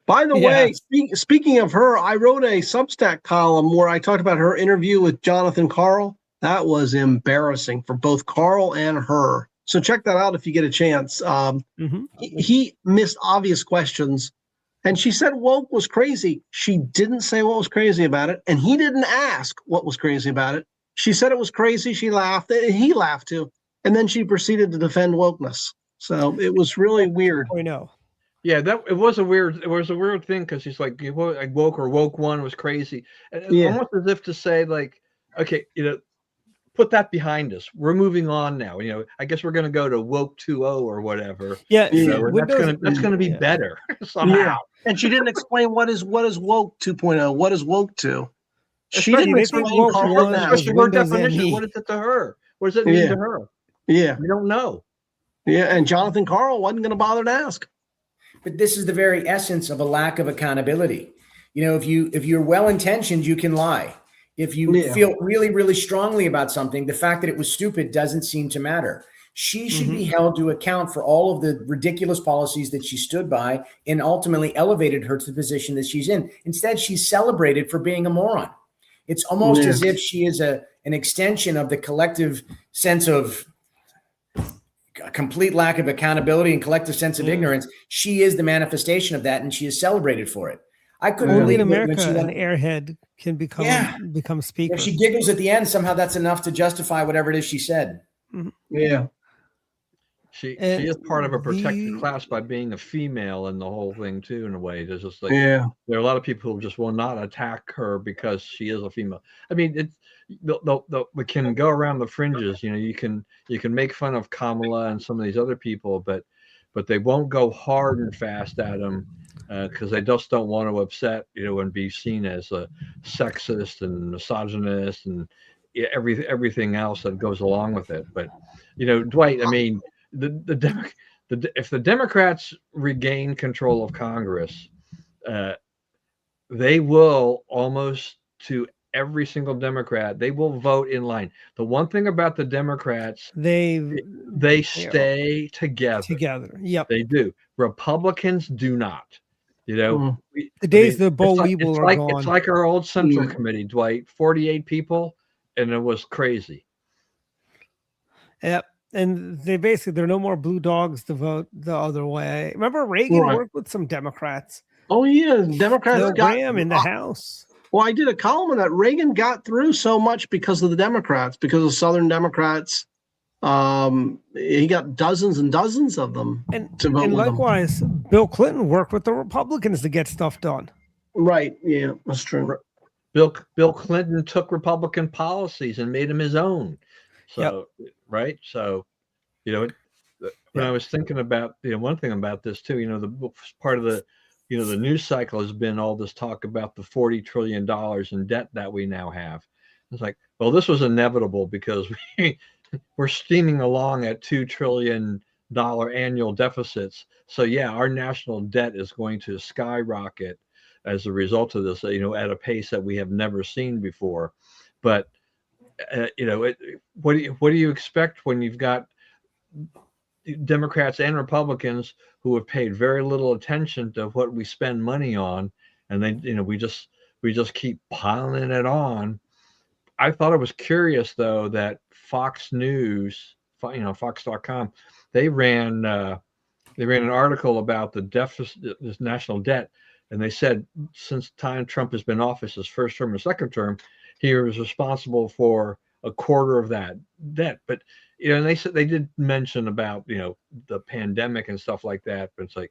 F: By the
C: Yeah.
F: way, speaking of her, I wrote a Substack column where I talked about her interview with Jonathan Karl. That was embarrassing for both Karl and her. So check that out if you get a chance. He missed obvious questions. And she said woke was crazy. She didn't say what was crazy about it. And he didn't ask what was crazy about it. She said it was crazy. She laughed. And he laughed too. And then she proceeded to defend wokeness. So it was really weird.
C: I know.
H: Yeah, it was a weird thing because he's like, woke one was crazy. And almost as if to say, like, okay, put that behind us. We're moving on now. I guess we're going to go to woke 2.0 or whatever.
C: Yeah,
H: that's going to be better somehow.
F: Yeah. And she didn't explain what is woke 2.0. What is woke 2? She didn't explain
H: Especially her definition. What is it to her? What does it mean to her?
F: Yeah.
H: We don't know.
F: Yeah, and Jonathan Karl wasn't going to bother to ask.
G: But this is the very essence of a lack of accountability. If you're well-intentioned, you can lie. If you feel really, really strongly about something, the fact that it was stupid doesn't seem to matter. She should be held to account for all of the ridiculous policies that she stood by and ultimately elevated her to the position that she's in. Instead, she's celebrated for being a moron. It's almost as if she is an extension of the collective sense of a complete lack of accountability and collective sense of ignorance. She is the manifestation of that, and she is celebrated for it. I couldn't
C: Only
G: believe
C: in America
G: it
C: an airhead can become speaker.
G: If she giggles at the end, somehow that's enough to justify whatever it is she said.
F: Yeah.
H: She is part of a protected class by being a female in the whole thing too, in a way. There's just like there are a lot of people who just will not attack her because she is a female. I mean, we can go around the fringes. You can make fun of Kamala and some of these other people, but they won't go hard and fast at them because they just don't want to upset, and be seen as a sexist and misogynist and everything else that goes along with it. But Dwight, I mean, if the Democrats regain control of Congress, they will almost to every single Democrat, they will vote in line. The one thing about the Democrats, they stay together.
C: Yep,
H: they do. Republicans do not.
C: The days the Bo Weeble are gone.
H: It's like our old Central Committee, Dwight. 48 people, and it was crazy.
C: Yep. And there are no more blue dogs to vote the other way. Remember Reagan worked with some Democrats.
F: Oh yeah, Democrats
C: Bill
F: got
C: Graham in the House.
F: Well, I did a column on that. Reagan got through so much because of the Democrats, because of Southern Democrats. He got dozens and dozens of them to vote with
C: likewise, Bill Clinton worked with the Republicans to get stuff done.
F: Right. Yeah, that's true.
H: Bill Clinton took Republican policies and made them his own. So, right. So, when I was thinking about, one thing about this too, the part of the, the news cycle has been all this talk about the $40 trillion in debt that we now have. It's like, well, this was inevitable because we're steaming along at $2 trillion annual deficits. So yeah, our national debt is going to skyrocket as a result of this, at a pace that we have never seen before. But what do you expect when you've got Democrats and Republicans who have paid very little attention to what we spend money on, and then we just keep piling it on. I thought it was curious though that Fox News, Fox.com, they ran an article about the deficit, this national debt, and they said since time Trump has been in office, his first term and second term, he was responsible for a quarter of that debt. But and they said they did mention about the pandemic and stuff like that. But it's like,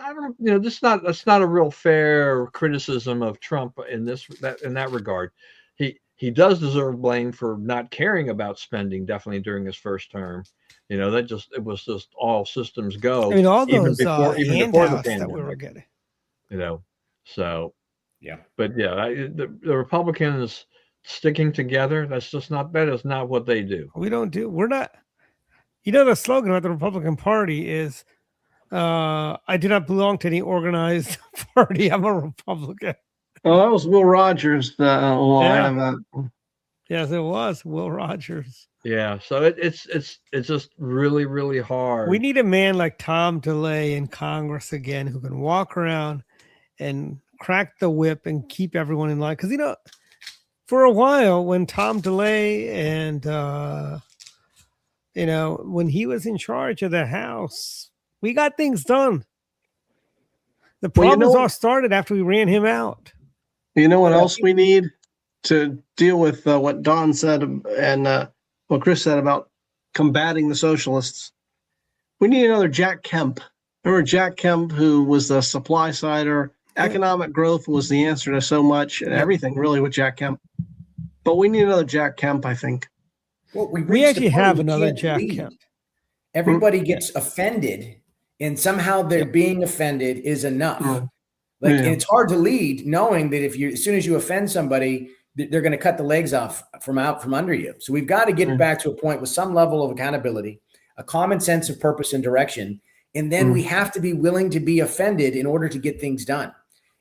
H: I don't, that's not a real fair criticism of Trump in that regard. He does deserve blame for not caring about spending, definitely during his first term. It was just all systems go.
C: I mean, all those
H: even before the
C: handouts
H: pandemic,
C: that we were getting.
H: So
G: yeah. But
H: the Republicans sticking together, that is not what they do.
C: We're not, the slogan of the Republican Party is, I do not belong to any organized party. I'm a Republican.
F: Oh, that was Will Rogers.
C: Yeah. Yes, it was Will Rogers.
H: Yeah, so it's just really, really hard.
C: We need a man like Tom DeLay in Congress again who can walk around and crack the whip and keep everyone in line. Because, for a while when Tom DeLay and, when he was in charge of the House, we got things done. The problems all started after we ran him out.
F: You know what else we need to deal with what Don said and what Chris said about combating the socialists? We need another Jack Kemp. Remember Jack Kemp, who was the supply sider? Economic growth was the answer to so much and everything, really, with Jack Kemp. But we need another Jack Kemp, I think.
G: Well,
C: we actually have another Jack Kemp.
G: Everybody gets offended, and somehow their being offended is enough. And it's hard to lead knowing that as soon as you offend somebody, they're going to cut the legs off from under you. So we've got to get back to a point with some level of accountability, a common sense of purpose and direction. And then we have to be willing to be offended in order to get things done.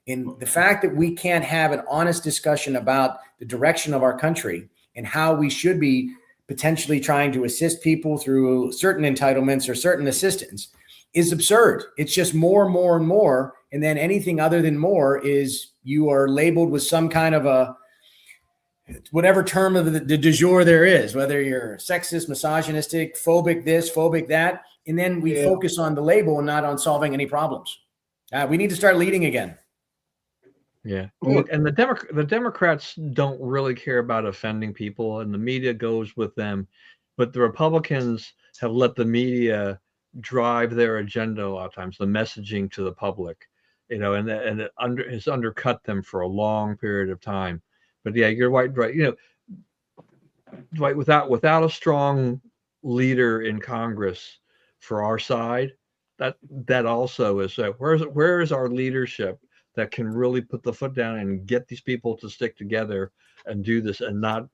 G: And the fact that we can't have an honest discussion about the direction of our country and how we should be potentially trying to assist people through certain entitlements or certain assistance is absurd. It's just more and more and more. And then anything other than more is you are labeled with some kind of a whatever term of the du jour there is, whether you're sexist, misogynistic, phobic this, phobic that. And then we focus on the label and not on solving any problems. We need to start leading again.
H: Yeah. And the Democrats don't really care about offending people, and the media goes with them. But the Republicans have let the media drive their agenda a lot of times, the messaging to the public, and it has undercut them for a long period of time. But yeah, you're right. Dwight, without a strong leader in Congress for our side, that also is where is our leadership that can really put the foot down and get these people to stick together and do this and not,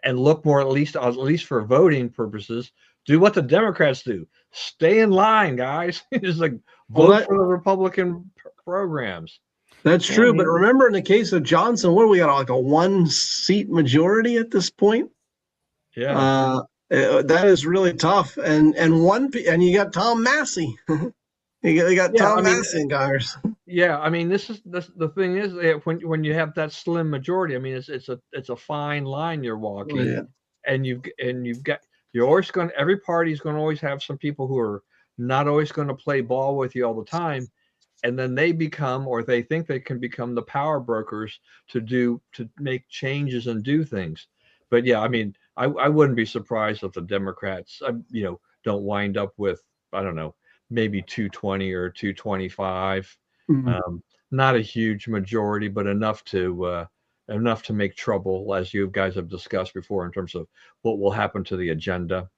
H: and look more, at least for voting purposes, do what the Democrats do. Stay in line, guys. It's like vote for the Republican programs.
F: That's true. But remember, in the case of Johnson, what do we got? Like a 1-seat majority at this point?
H: Yeah.
F: That is really tough. And you got Tom Massey. you got Tom Massey in Congress.
H: Yeah, I mean, the thing is when you have that slim majority, I mean, it's a fine line you're walking, and you've got, you're always going, every party's going to always have some people who are not always going to play ball with you all the time, and then they become, or they think they can become, the power brokers to make changes and do things. But yeah, I mean, I wouldn't be surprised if the Democrats, don't wind up with, I don't know, maybe 220 or 225. Not a huge majority, but enough to make trouble, as you guys have discussed before, in terms of what will happen to the agenda.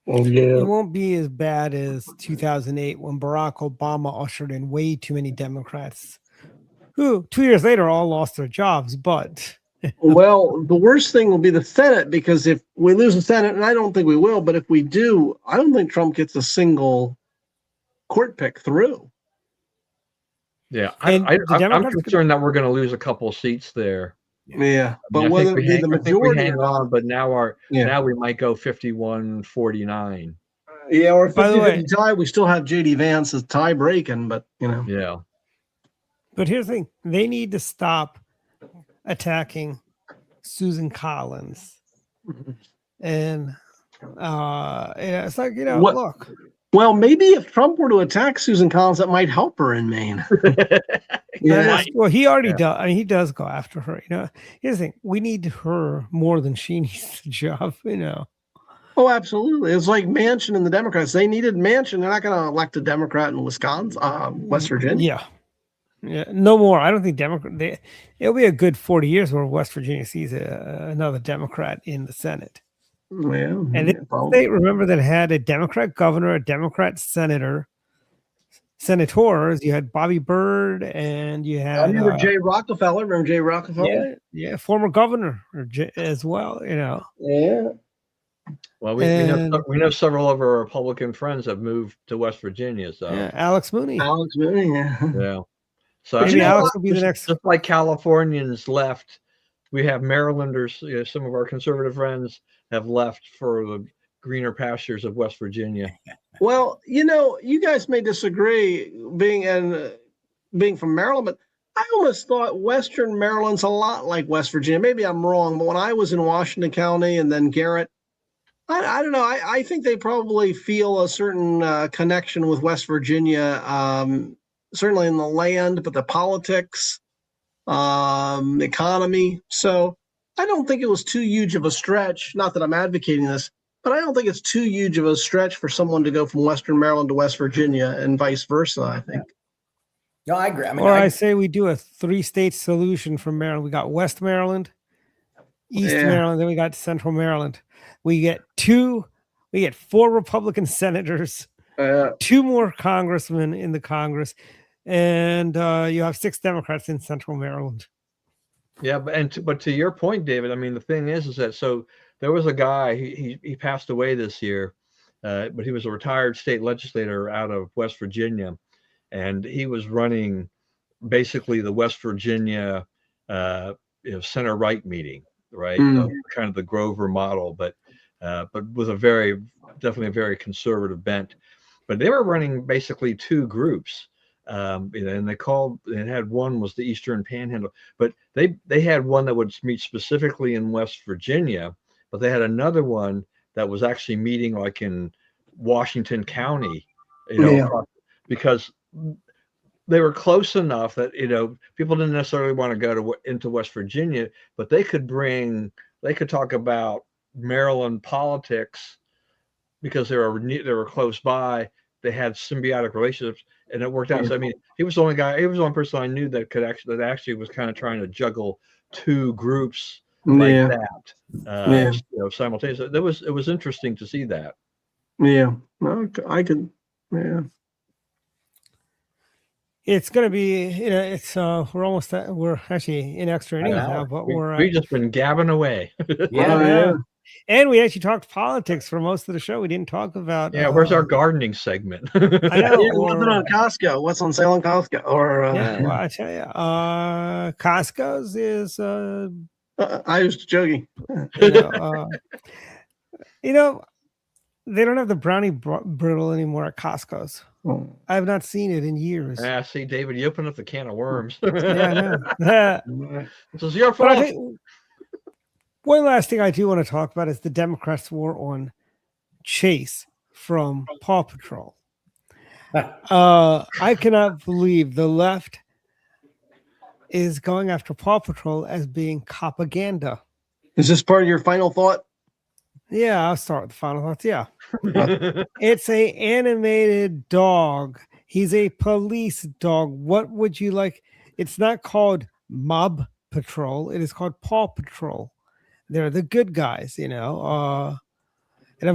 C: It won't be as bad as 2008 when Barack Obama ushered in way too many Democrats who 2 years later all lost their jobs. But
F: well, the worst thing will be the Senate, because if we lose the Senate, and I don't think we will, but if we do, I don't think Trump gets a single court pick through.
H: Yeah, I'm concerned that we're going to lose a couple of seats there.
F: Yeah, but whether it be the majority
H: hang on, but now we might go 51-49.
F: Yeah, or 50-50 tie. We still have JD Vance as tie breaking, but
H: Yeah.
C: But here's the thing: they need to stop attacking Susan Collins, and it's like look.
F: Well, maybe if Trump were to attack Susan Collins, that might help her in Maine.
C: Well, he already does. I mean, he does go after her. Here's the thing: we need her more than she needs the job.
F: Oh, absolutely. It's like Manchin and the Democrats. They needed Manchin. They're not going to elect a Democrat in Wisconsin, West Virginia.
C: Yeah, no more. I don't think it'll be a good 40 years where West Virginia sees another Democrat in the Senate.
F: Well,
C: and this state, remember, that had a Democrat governor, a Democrat senators. You had Bobby Byrd, and you had.
F: I remember Jay Rockefeller. Remember Jay Rockefeller?
C: Yeah, former governor as well.
F: Yeah.
H: Well, we know several of our Republican friends have moved to West Virginia. So
C: Alex Mooney.
F: Yeah.
H: So
C: maybe Alex will be the next.
H: Just like Californians left we have Marylanders. Some of our conservative friends have left for the greener pastures of West Virginia.
F: Well, you guys may disagree, being from Maryland, but I almost thought Western Maryland's a lot like West Virginia. Maybe I'm wrong, but when I was in Washington County and then Garrett, I don't know. I think they probably feel a certain connection with West Virginia, certainly in the land, but the politics, economy. So I don't think it was too huge of a stretch. Not that I'm advocating this, but I don't think it's too huge of a stretch for someone to go from Western Maryland to West Virginia and vice versa, I think.
G: No, I agree. I mean,
C: I say we do a 3-state solution from Maryland. We got West Maryland, East Maryland, then we got Central Maryland. We get 4 Republican senators, 2 more congressmen in the Congress, and you have 6 Democrats in Central Maryland.
H: Yeah, but to your point, David, I mean, the thing is that so there was a guy, he passed away this year, but he was a retired state legislator out of West Virginia, and he was running basically the West Virginia center right meeting, right? Kind of the Grover model, but with definitely a very conservative bent. But they were running basically 2 groups. And they had one was the Eastern Panhandle, but they had one that would meet specifically in West Virginia, but they had another one that was actually meeting like in Washington County, because they were close enough that people didn't necessarily want to go into West Virginia, but they could talk about Maryland politics because they were close by. They had symbiotic relationships, and it worked out. So I mean, he was the only person I knew that actually was kind of trying to juggle 2 groups like that simultaneously. It was interesting to see that.
F: Yeah, I could. Yeah.
C: It's going to be, we're actually in extra innings now, but
H: we've just been gabbing away.
C: Yeah. And we actually talked politics for most of the show. We didn't talk about.
H: Yeah, where's our gardening segment?
C: I know.
F: What's on Costco? What's on sale in Costco?
C: I tell you, Costco's is.
F: I was joking.
C: They don't have the brownie brittle anymore at Costco's. I have not seen it in years.
H: Yeah, see, David, you opened up the can of worms.
C: Yeah, I know.
H: This is your fault.
C: One last thing I do want to talk about is the Democrats' war on Chase from Paw Patrol. I cannot believe the left is going after Paw Patrol as being propaganda.
F: Is this part of your final thought?
C: Yeah, I'll start with the final thoughts. Yeah. It's a animated dog. He's a police dog. What would you like? It's not called Mob Patrol. It is called Paw Patrol. They're the good guys, and I'm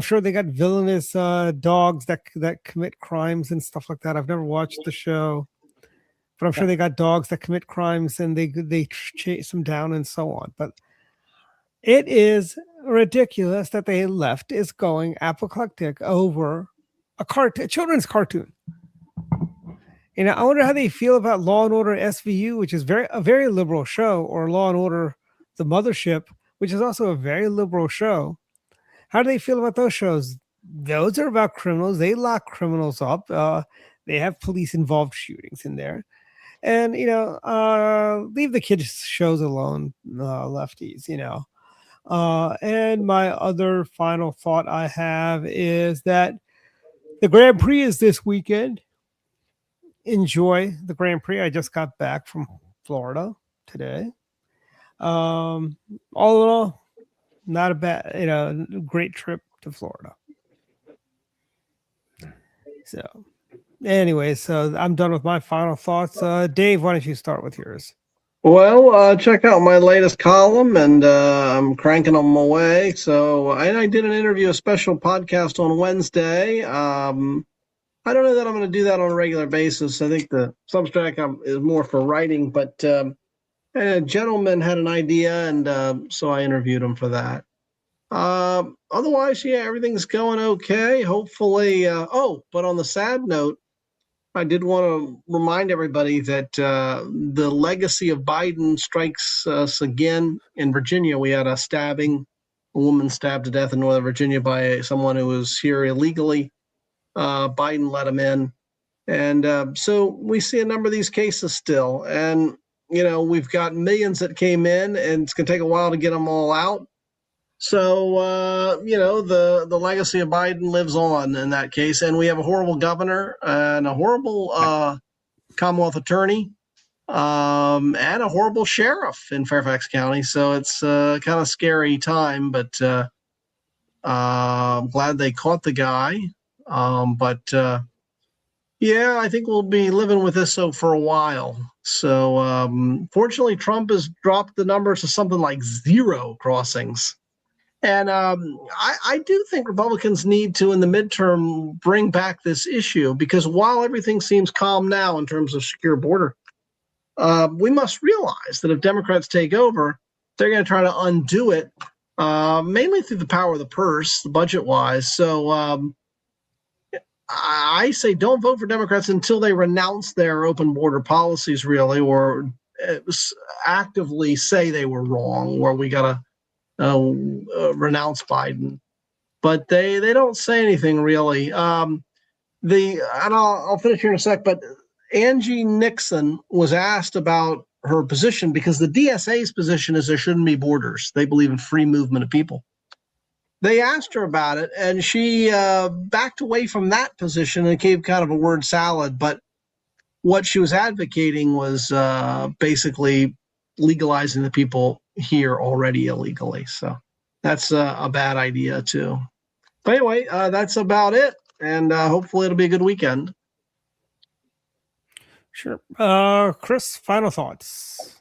C: sure they got villainous dogs that commit crimes and stuff like that. I've never watched the show, but I'm sure they got dogs that commit crimes and they chase them down and so on. But it is ridiculous that the left is going apoplectic over a children's cartoon. I wonder how they feel about Law and Order SVU, which is a very liberal show, or Law and Order The Mothership, which is also a very liberal show. How do they feel about those shows? Those are about criminals. They lock criminals up. They have police-involved shootings in there. And, leave the kids' shows alone, lefties, And my other final thought I have is that the Grand Prix is this weekend. Enjoy the Grand Prix. I just got back from Florida today. All in all, not a bad, great trip to Florida. So, anyway, so I'm done with my final thoughts. Dave, why don't you start with yours?
F: Well, check out my latest column, and I'm cranking them away. So I did an interview, a special podcast on Wednesday. I don't know that I'm going to do that on a regular basis. I think the Substack is more for writing, but a gentleman had an idea, and so I interviewed him for that. Otherwise, yeah, everything's going okay. Hopefully, but on the sad note, I did want to remind everybody that the legacy of Biden strikes us again. In Virginia, we had a woman stabbed to death in Northern Virginia by someone who was here illegally. Biden let him in. And so we see a number of these cases still. And, we've got millions that came in, and it's going to take a while to get them all out. So, the legacy of Biden lives on in that case. And we have a horrible governor and a horrible Commonwealth attorney and a horrible sheriff in Fairfax County. So it's kind of scary time, but I'm glad they caught the guy. Yeah, I think we'll be living with this for a while. So fortunately, Trump has dropped the numbers to something like 0 crossings. And I do think Republicans need to, in the midterm, bring back this issue, because while everything seems calm now in terms of secure border, we must realize that if Democrats take over, they're going to try to undo it, mainly through the power of the purse, budget-wise. So I say don't vote for Democrats until they renounce their open border policies, really, or actively say they were wrong, or we got to renounce Biden. But they don't say anything really. And I'll finish here in a sec, but Angie Nixon was asked about her position, because the DSA's position is there shouldn't be borders. They believe in free movement of people. They asked her about it, and she backed away from that position and gave kind of a word salad. But what she was advocating was basically legalizing the people here already illegally. So that's a bad idea too. But anyway, that's about it. And hopefully it'll be a good weekend.
C: Sure. Chris, final thoughts.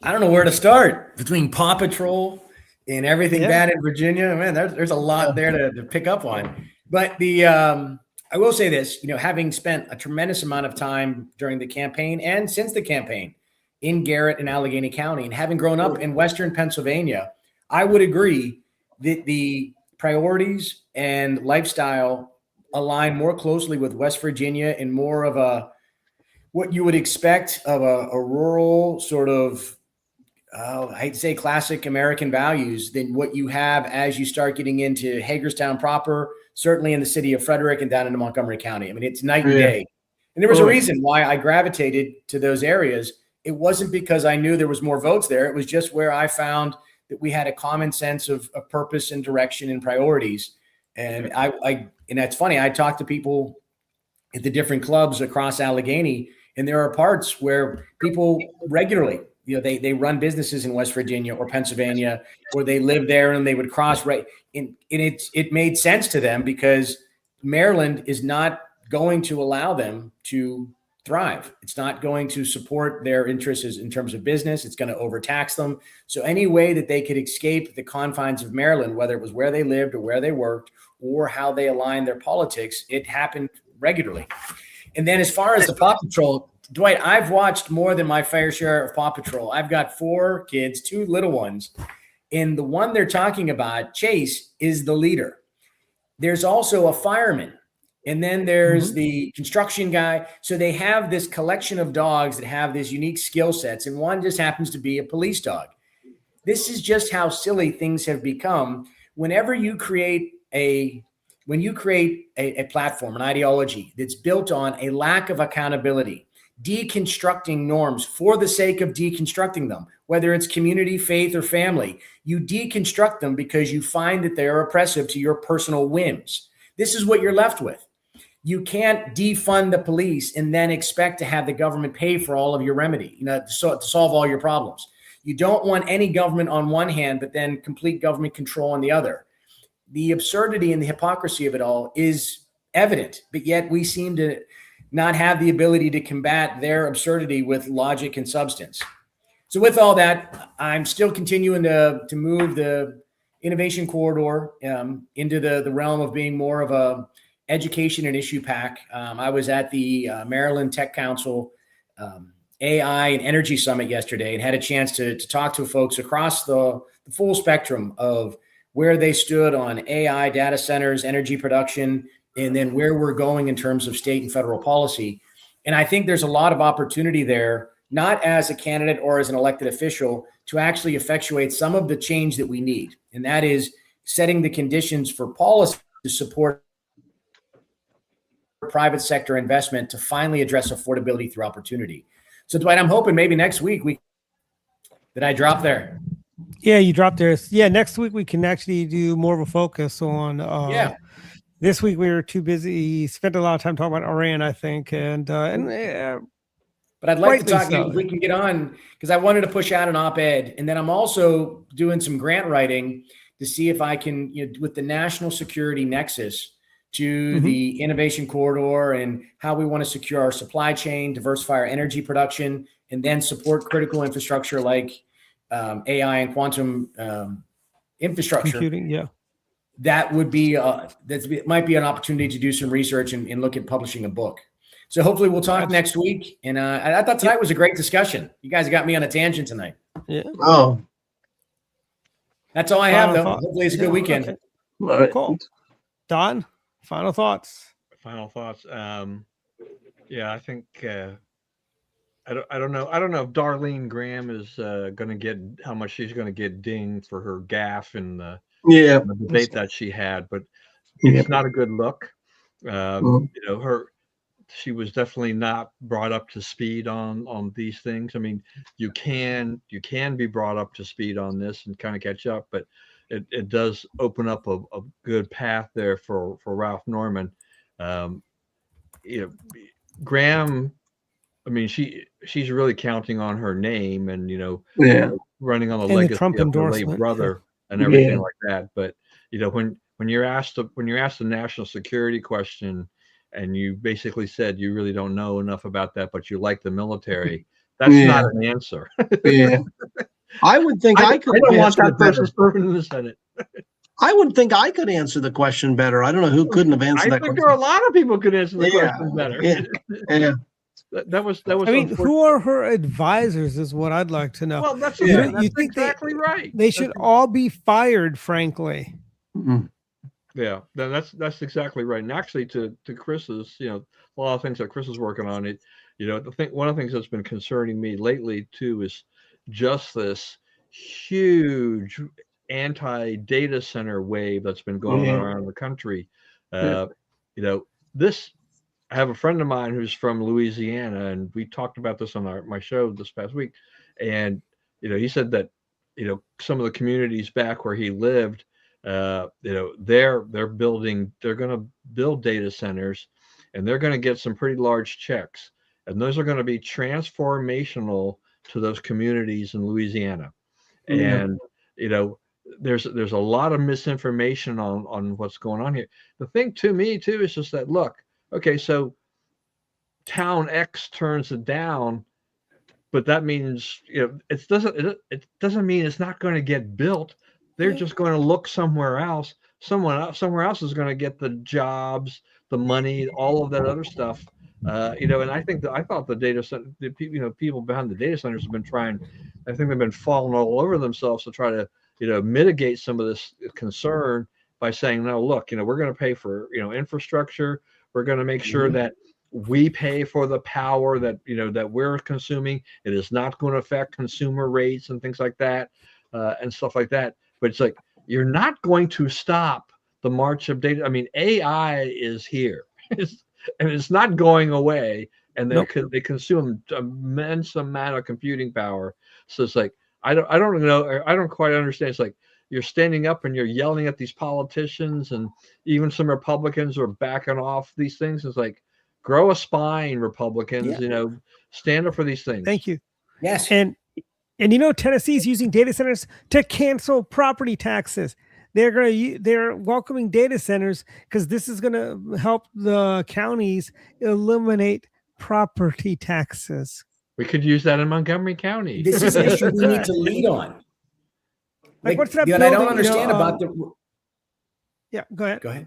G: I don't know where to start between Paw Patrol and everything bad in Virginia. Man, there's a lot there to pick up on. But I will say this, having spent a tremendous amount of time during the campaign and since the campaign in Garrett and Allegheny County, and having grown up in Western Pennsylvania, I would agree that the priorities and lifestyle align more closely with West Virginia and more of what you would expect of a rural sort of, I'd say classic American values than what you have as you start getting into Hagerstown proper, certainly in the city of Frederick and down into Montgomery County. I mean, it's night and day. And there was a reason why I gravitated to those areas. It wasn't because I knew there was more votes there. It was just where I found that we had a common sense of purpose and direction and priorities. And and that's funny. I talked to people at the different clubs across Allegheny, and there are parts where people regularly, they run businesses in West Virginia or Pennsylvania, or they live there and they would cross right. And it made sense to them because Maryland is not going to allow them to thrive. It's not going to support their interests in terms of business. It's going to overtax them. So any way that they could escape the confines of Maryland, whether it was where they lived or where they worked or how they aligned their politics, it happened regularly. And then as far as the Paw Patrol, Dwight, I've watched more than my fair share of Paw Patrol. I've got 4 kids, 2 little ones. And the one they're talking about, Chase, is the leader. There's also a fireman. And then there's the construction guy. So they have this collection of dogs that have these unique skill sets. And one just happens to be a police dog. This is just how silly things have become. Whenever you create a platform, an ideology that's built on a lack of accountability, deconstructing norms for the sake of deconstructing them, whether it's community, faith, or family, you deconstruct them because you find that they are oppressive to your personal whims. This is what you're left with. You can't defund the police and then expect to have the government pay for all of your remedy, to solve all your problems. You don't want any government on one hand, but then complete government control on the other. The absurdity and the hypocrisy of it all is evident, but yet we seem to not have the ability to combat their absurdity with logic and substance. So with all that, I'm still continuing to move the innovation corridor into the realm of being more of a education and issue pack. I was at the Maryland Tech Council AI and Energy Summit yesterday and had a chance to talk to folks across the full spectrum of where they stood on AI, data centers, energy production, and then where we're going in terms of state and federal policy. And I think there's a lot of opportunity there, not as a candidate or as an elected official, to actually effectuate some of the change that we need. And that is setting the conditions for policy to support private sector investment to finally address affordability through opportunity. So Dwight, I'm hoping maybe next week did I drop there?
C: Yeah, you dropped there. Yeah, next week we can actually do more of a focus on. This week we were too busy. Spent a lot of time talking about Iran, I think, and
G: but I'd like to talk if we can get on, because I wanted to push out an op-ed, and then I'm also doing some grant writing to see if I can, with the national security nexus to the innovation corridor and how we want to secure our supply chain, diversify our energy production, and then support critical infrastructure like AI and quantum infrastructure.
C: Computing, yeah.
G: That would be that might be an opportunity to do some research and look at publishing a book. So hopefully we'll talk next week. And I thought tonight was a great discussion. You guys got me on a tangent tonight.
C: Yeah.
F: Oh,
G: that's all I have, though.
C: Thoughts.
G: Hopefully it's a good weekend.
C: Okay. Cool. Don, final thoughts.
H: Final thoughts. Yeah, I think I don't know. I don't know if Darlene Graham is going to get how much she's going to get dinged for her gaffe in the debate that she had, but it's not a good look. She was definitely not brought up to speed on these things. I mean, you can be brought up to speed on this and kind of catch up, but it does open up a good path there for Ralph Norman. Graham, I mean, she's really counting on her name and running on the legacy of her late brother and everything like that. But when you're asked the national security question, and you basically said you really don't know enough about that, but you like the military, that's not an answer.
F: I would think I could.
H: I don't want that person serving in the Senate.
F: I would think I could answer the question better. I don't know who couldn't have answered that question.
H: I think there are a lot of people who could answer the question better.
F: Yeah.
H: That was.
C: I mean, who are her advisors is what I'd like to know.
H: Well, that's
C: think
H: exactly right.
C: They should all be fired, frankly.
F: Mm-hmm.
H: Yeah, that's exactly right. And actually, to Chris's, a lot of things that Chris is working on. One of the things that's been concerning me lately too is just this huge anti-data center wave that's been going on around the country. I have a friend of mine who's from Louisiana, and we talked about this on my show this past week. And he said that some of the communities back where he lived, they're going to build data centers, and they're going to get some pretty large checks, and those are going to be transformational to those communities in Louisiana. And there's a lot of misinformation on what's going on here. The thing to me too is just that, look, okay, so town X turns it down, but that means it doesn't mean it's not going to get built. They're just going to look somewhere else. Somewhere else is going to get the jobs, the money, all of that other stuff. And I thought the data center, people behind the data centers have been trying. I think they've been falling all over themselves to try to, mitigate some of this concern by saying, no, look, we're going to pay for, infrastructure. We're going to make sure that we pay for the power that, that we're consuming. It is not going to affect consumer rates and things like that, and stuff like that. But it's like, you're not going to stop the march of data. I mean, AI is here, and it's not going away. And they consume immense amount of computing power. So it's like, I don't know. I don't quite understand. It's like you're standing up and you're yelling at these politicians, and even some Republicans are backing off these things. It's like, grow a spine, Republicans. Stand up for these things.
C: Thank you.
G: Yes.
C: And Tennessee's using data centers to cancel property taxes. They're welcoming data centers because this is going to help the counties eliminate property taxes.
H: We could use that in Montgomery County.
G: This is an issue we need to lead on.
C: What's that?
G: I don't understand about the.
C: Yeah, go ahead.
G: Go ahead.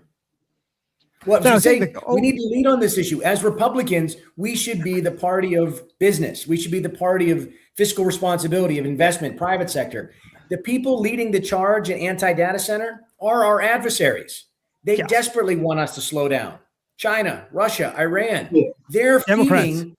G: Well, we need to lead on this issue. As Republicans, we should be the party of business. We should be the party of fiscal responsibility, of investment, private sector. The people leading the charge in anti-data center are our adversaries. They desperately want us to slow down. China, Russia, Iran.
F: Yeah.
G: They're
C: Democrats.
G: feeding.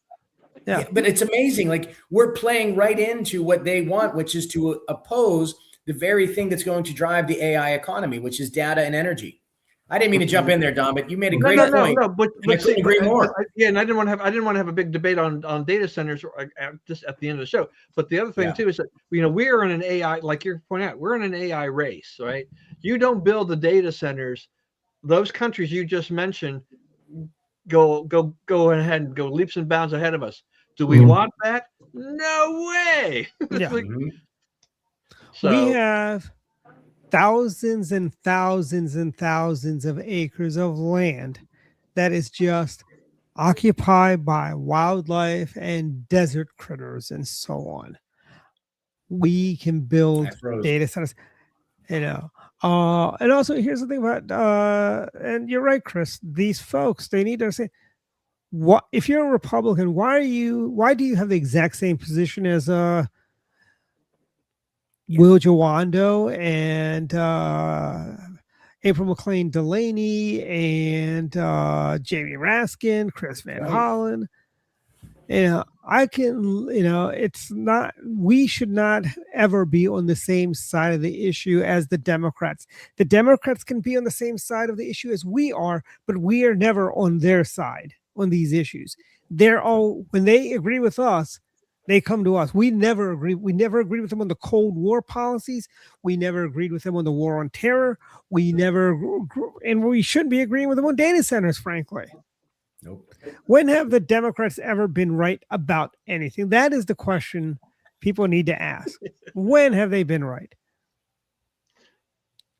C: Yeah.
G: Yeah, but it's amazing. Like we're playing right into what they want, which is to oppose the very thing that's going to drive the AI economy, which is data and energy. I didn't mean to jump in there, Don, but you made a great point.
H: But
G: I couldn't agree more.
H: Yeah, and I didn't want to have a big debate on data centers just at the end of the show. But the other thing too is that we're in an AI, like you're pointing out, we're in an AI race, right? You don't build the data centers, those countries you just mentioned go ahead and go leaps and bounds ahead of us. Do we want that? No way.
C: Yeah.
H: So,
C: we have thousands and thousands and thousands of acres of land that is just occupied by wildlife and desert critters and so on. We can build data centers, and also here's the thing about and you're right, Chris, these folks, they need to say, what if you're a Republican, why do you have the exact same position as Will Jawando and April McLean Delaney and Jamie Raskin, Chris Van Hollen? It's not, we should not ever be on the same side of the issue as the Democrats. The Democrats can be on the same side of the issue as we are, but we are never on their side on these issues. They're all, when they agree with us, they come to us. We never agree. We never agreed with them on the Cold War policies. We never agreed with them on the war on terror. We never, and we shouldn't be agreeing with them on data centers, frankly.
G: Nope.
C: When have the Democrats ever been right about anything? That is the question people need to ask. When have they been right?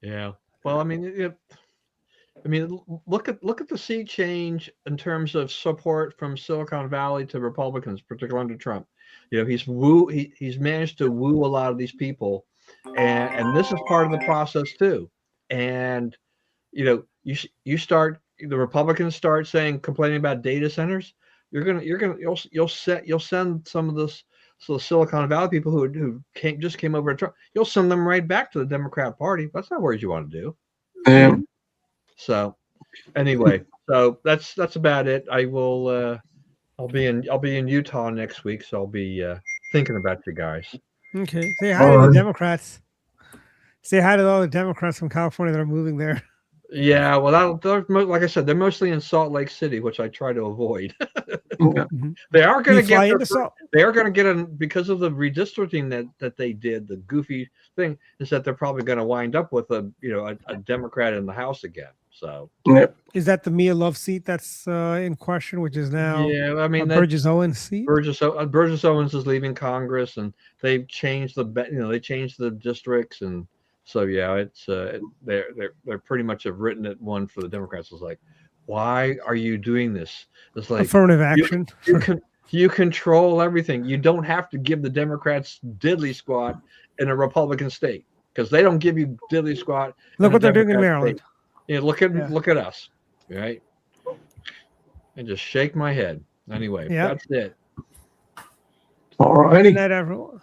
H: Yeah. Well, I mean, look at the sea change in terms of support from Silicon Valley to Republicans, particularly under Trump. He's managed to woo a lot of these people, and this is part of the process too. And the Republicans start complaining about data centers. You'll send some of this. So the Silicon Valley people who just came over to Trump, you'll send them right back to the Democrat Party. That's not what you want to do.
F: Yeah.
H: So anyway, so that's about it. I'll be in Utah next week, so I'll be thinking about you guys.
C: Okay. Say hi to the Democrats. Say hi to all the Democrats from California that are moving there.
H: Yeah, well, like I said, they're mostly in Salt Lake City, which I try to avoid. They are going to get because of the redistricting that they did. The goofy thing is that they're probably going to wind up with a Democrat in the House again. So
C: is that the Mia Love seat that's in question, which is now Burgess Owens seat?
H: Burgess Owens is leaving Congress, and they've changed they changed the districts, and so it's they're pretty much have written it one for the Democrats. It's like, why are you doing this? It's like
C: affirmative action.
H: You control everything. You don't have to give the Democrats diddly squat in a Republican state, because they don't give you diddly squat.
C: Look what they're doing in Maryland.
H: Yeah, look at us, right? And just shake my head. Anyway, that's it.
F: All righty.
C: Good night, everyone.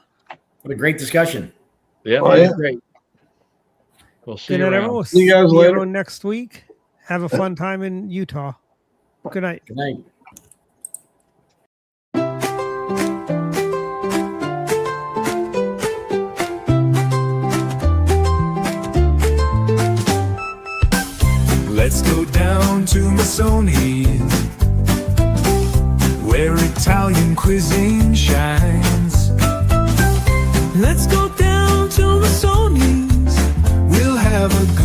G: What a great discussion.
H: Yeah, great. We'll see you around.
C: We'll see you guys later next week. Have a fun time in Utah. Good night.
G: Good night.
E: Let's go down to Missoni, where Italian cuisine shines. Let's go down to Missoni's, we'll have a good